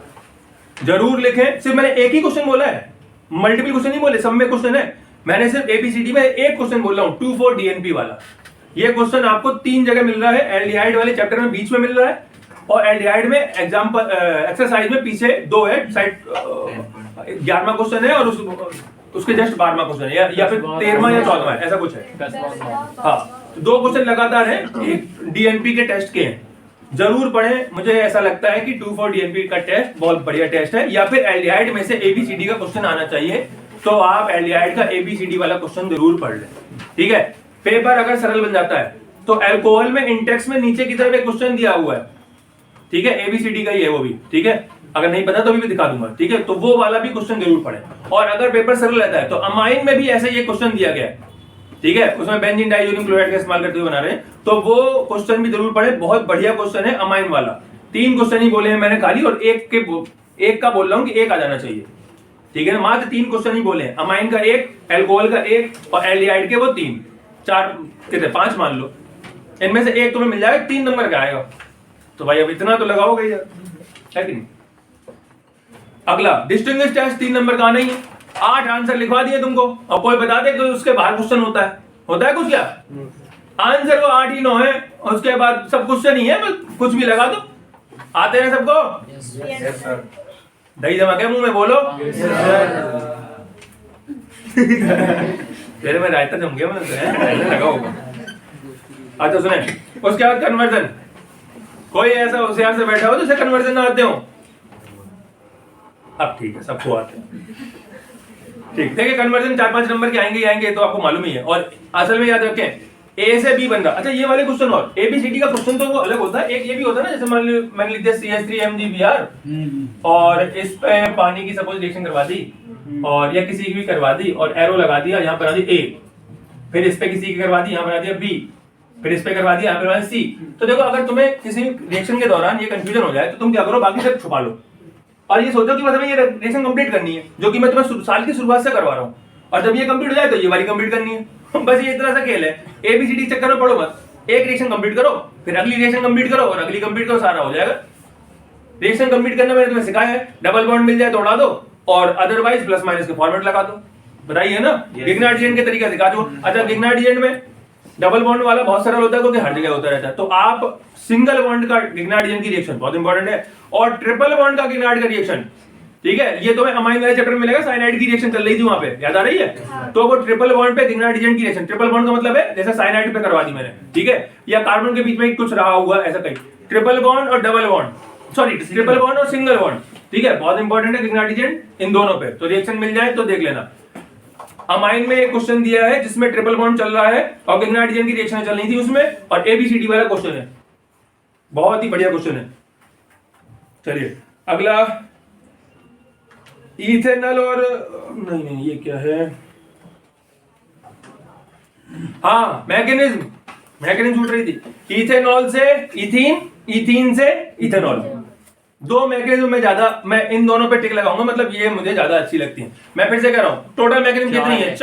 जरूर लिखें। सिर्फ मैंने एक ही क्वेश्चन बोला है, मल्टीपल क्वेश्चन नहीं बोले, सब में क्वेश्चन है। मैंने सिर्फ एबीसीडी में एक क्वेश्चन बोल रहा हूं, 2-4 डीएनपी वाला। ये क्वेश्चन आपको 3 जगह मिल रहा है, एल्डिहाइड वाले चैप्टर में बीच में मिल रहा है, और एल्डिहाइड में एग्जांपल एक्सरसाइज में पीछे 2 है, साइड 11वां क्वेश्चन है और उसके जस्ट 12वां क्वेश्चन है, या फिर 13वां या 14वां है, ऐसा कुछ है। हाँ 2 क्वेश्चन लगातार है, एक डीएनपी के टेस्ट के हैं, जरूर पढ़ें। मुझे ऐसा लगता है कि 2-4 डीएनपी का टेस्ट बहुत बढ़िया टेस्ट है, या फिर एल्डिहाइड में से एबीसीडी का क्वेश्चन आना चाहिए, तो आप एल्डिहाइड का एबीसीडी वाला क्वेश्चन जरूर पढ़ लें, ठीक है। पेपर अगर सरल बन जाता है तो अल्कोहल में इंडेक्स में नीचे की तरफ एक क्वेश्चन दिया हुआ है, ठीक है, एबीसीडी का ही है वो भी, ठीक है। अगर नहीं पता तो भी दिखा दूंगा, ठीक है। तो वो वाला भी क्वेश्चन जरूर पढ़ें। और अगर पेपर सरल रहता है तो अमाइन में भी ऐसे ये क्वेश्चन दिया गया है, ठीक है, उसमें बेंजीन डाइजोनियम क्लोराइड का इस्तेमाल करते हुए बना रहे हैं, तो वो क्वेश्चन भी जरूर पढ़े, बहुत बढ़िया क्वेश्चन है अमाइन वाला। 3 क्वेश्चन ही बोले हैं मैंने खाली, और एक का बोल रहा हूं कि 1 आ जाना चाहिए, ठीक है ना। मात्र 3 क्वेश्चन ही बोले हैं, अमाइन का 1, एल्कोहल का 1 और एल्डिहाइड के वो 3, 4 कितने 5 मान लो, इनमें से 1 तुम्हें मिल जाएगा, 3 नंबर का आएगा। तो भाई अब इतना तो लगाओगे यार, है कि नहीं। अगला डिस्टिंग्विश टेस्ट 3 नंबर का आना ही है। 8 आंसर लिखवा दिए तुमको, और कोई बता दे कि उसके बाहर क्वेश्चन होता है कुछ क्या? आंसर वो 8 ही 9 है, और उसके बाद सब क्वेश्चन ही है, बस कुछ भी लगा दो। आते हैं सबको? Yes sir. दही जमा के मुंह में बोलो यस सर। तेरे में रायता जम गया, मतलब लगा होगा। अच्छा सुने, उसके बाद कन्वर्जन। कोई ऐसा होशियार से बैठा हो जिसे कन्वर्जन ना आते हो? अब ठीक है, सबको आते हैं, ठीक। देखिए कन्वर्जन 4-5 नंबर के आएंगे, तो आपको मालूम ही है। और असल में याद रखें, ए से बी बन रहा। अच्छा ये वाले क्वेश्चन, और एबीसीडी का क्वेश्चन तो वो अलग होता है, एक ये भी होता है ना, जैसे मैंने लिख दिया CH3MgBr और इस पे पानी की सपोज रिएक्शन करवा दी, और या किसी की भी करवा दी, और एरो लगा दिया, यहाँ पर आ दी A, फिर इस पे किसी की करवा दी, यहाँ पर आ दिया B, फिर इस पे करवा दिया, यहाँ पर आ दिया C। तो देखो अगर तुम्हें किसी रिएक्शन के दौरान ये कंफ्यूजन हो जाए तो तुम क्या करो, बाकी सब छुपा लो, और ये सोचो कि मतलब ये रिएक्शन कंप्लीट करनी है, जो कि मैं तुम्हें साल की शुरुआत से करवा रहा हूँ, और जब ये कंप्लीट हो जाए तो ये वाली कंप्लीट करनी है। बस ये इतना सा खेल है। एबीसीडी चक्कर में पढ़ो मत, एक रिएक्शन कंप्लीट करो, फिर अगली रिएक्शन कंप्लीट करो, और अगली कंप्लीट करो, सारा हो जाएगा। रिएक्शन कंप्लीट करना मैंने तुम्हें सिखाया है, डबल बॉन्ड मिल जाए तो उड़ा दो, और अदरवाइज प्लस माइनस के फॉर्मेट लगा दो, बताइए ना। गिगनार्ड रीजेंट के तरीका सिखा दो। अच्छा, गिगनार्ड रीजेंट में डबल बॉन्ड वाला बहुत सरल होता है क्योंकि हर जगह होता रहता है, तो आप सिंगल बॉन्ड का गिगनार्ड रीजेंट की रिएक्शन बहुत इंपॉर्टेंट है, और ट्रिपल बॉन्ड का गिगनार्ड का रिएक्शन, ठीक है, ये तुम्हें अमाइन वाले चैप्टर में मिलेगा। साइनाइड की रिएक्शन चल रही थी वहां पे, याद आ रही है? तो वो ट्रिपल बॉन्ड पे गिगनार्ड रीजेंट की रिएक्शन, ट्रिपल बॉन्ड का मतलब है जैसे साइनाइड पे करवा दी मैंने, ठीक है, या कार्बन के बीच में कुछ रहा हुआ ऐसा कहीं, ट्रिपल बॉन्ड और double bond, sorry triple bond और सिंगल बॉन्ड, ठीक है, बहुत इंपॉर्टेंट है गिगनार्ड रीजेंट इन दोनों पे। तो रिएक्शन मिल जाए तो देख लेना। अमाइन में एक क्वेश्चन दिया है जिसमें ट्रिपल बॉन्ड चल रहा है और गिगनार्ड रीजेंट की रिएक्शन चल रही थी उसमें, और एबीसीडी वाला क्वेश्चन है, बहुत ही बढ़िया क्वेश्चन है। चलिए अगला, इथेनॉल और नहीं ये क्या है, हाँ मैकेनिज्म छूट रही थी। इथेनॉल से इथीन, इथीन से इथेनॉल, दो मैकेनिज्म में ज्यादा, मैं इन दोनों पे टिक लगाऊंगा, मतलब ये मुझे ज्यादा अच्छी लगती है। मैं फिर से कह रहा हूं, टोटल मैकेनिज्म कितनी है?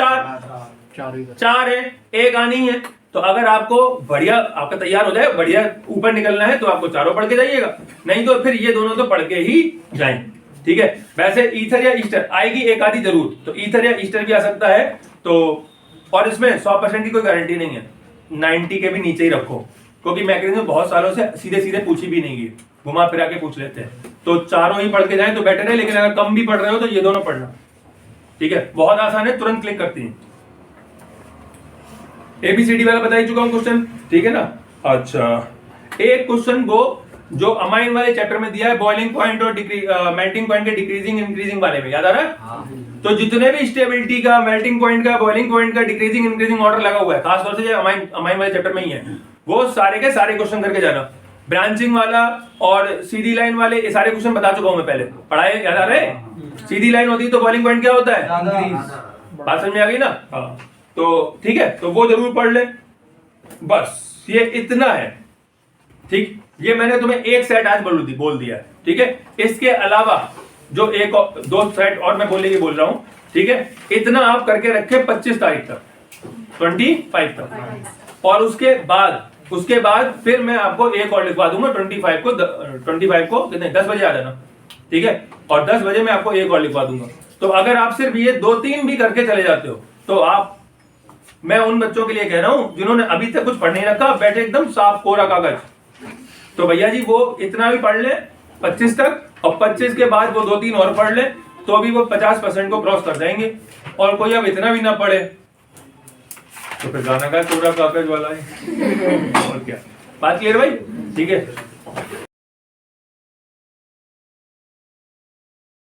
चार है, एक आनी है। तो अगर आपको बढ़िया आपका तैयार हो जाए, बढ़िया ऊपर निकलना है तो आपको चारों पढ़ के जाइएगा, नहीं तो फिर ये दोनों तो पढ़ के ही जाएं, ठीक है। वैसे ईथर या ईस्टर आएगी एक आधी जरूर, तो ईथर या ईस्टर भी आ सकता है। तो और इसमें 100% की कोई गारंटी नहीं है, 90 के भी नीचे ही रखो, क्योंकि मैकेनिज्म बहुत सालों से सीधे सीधे पूछी भी नहीं गई, घुमा फिरा के पूछ लेते हैं। तो चारों ही पढ़ के जाएं तो बेटर है, लेकिन अगर कम भी पढ़ रहे हो तो ये दोनों पढ़ना, ठीक है, बहुत आसान है, तुरंत क्लिक करती है। एबीसीडी वाला बता ही चुका हूं क्वेश्चन, ठीक है ना। अच्छा, एक क्वेश्चन वो जो अमाइन वाले चैप्टर में दिया है, बॉइलिंग पॉइंट और मेल्टिंग पॉइंट के डिक्रीजिंग इंक्रीजिंग वाले में, याद आ रहा है? तो जितने भी स्टेबिलिटी का, मेल्टिंग पॉइंट का, बॉइलिंग पॉइंट का, डिक्रीजिंग इंक्रीजिंग ऑर्डर लगा हुआ है, खासतौर से अमाइन वाले चैप्टर में ही है, वो सारे के सारे क्वेश्चन करके जाना। ब्रांचिंग वाला और सीधी लाइन वाले ये सारे क्वेश्चन बता चुका हूं मैं पहले, पढ़ाए, याद आ रहे? सीधी लाइन होती है तो बॉइलिंग पॉइंट क्या होता है? बात समझ में आ गई ना? हाँ, तो ठीक है, तो वो जरूर पढ़ ले। बस ये इतना है, ठीक। ये मैंने तुम्हें एक सेट आज बोल दिया, ठीक है। इसके अलावा जो एक दो सेट और मैं बोलने की बोल रहा हूं, ठीक है, इतना आप करके रखे 25 तारीख तक, 25 तक, और उसके बाद फिर मैं आपको एक और लिखवा दूंगा 25 को कितने 10 बजे आ जाना, ठीक है, और 10 बजे मैं आपको एक और लिखवा दूंगा। तो अगर आप सिर्फ ये 2-3 भी करके चले जाते हो तो आप, मैं उन बच्चों के लिए कह रहा हूं जिन्होंने अभी तक कुछ पढ़ नहीं रखा, बैठे एकदम साफ कोरा कागज, तो भैया जी वो इतना भी पढ़ ले 25 तक, और 25 के बाद वो 2-3 और पढ़ ले तो अभी वो 50% को क्रॉस कर जाएंगे। और कोई अब इतना भी ना पढ़े तो फिर गाना का कोरा कागज वाला है और क्या। बात क्लियर भाई? ठीक है।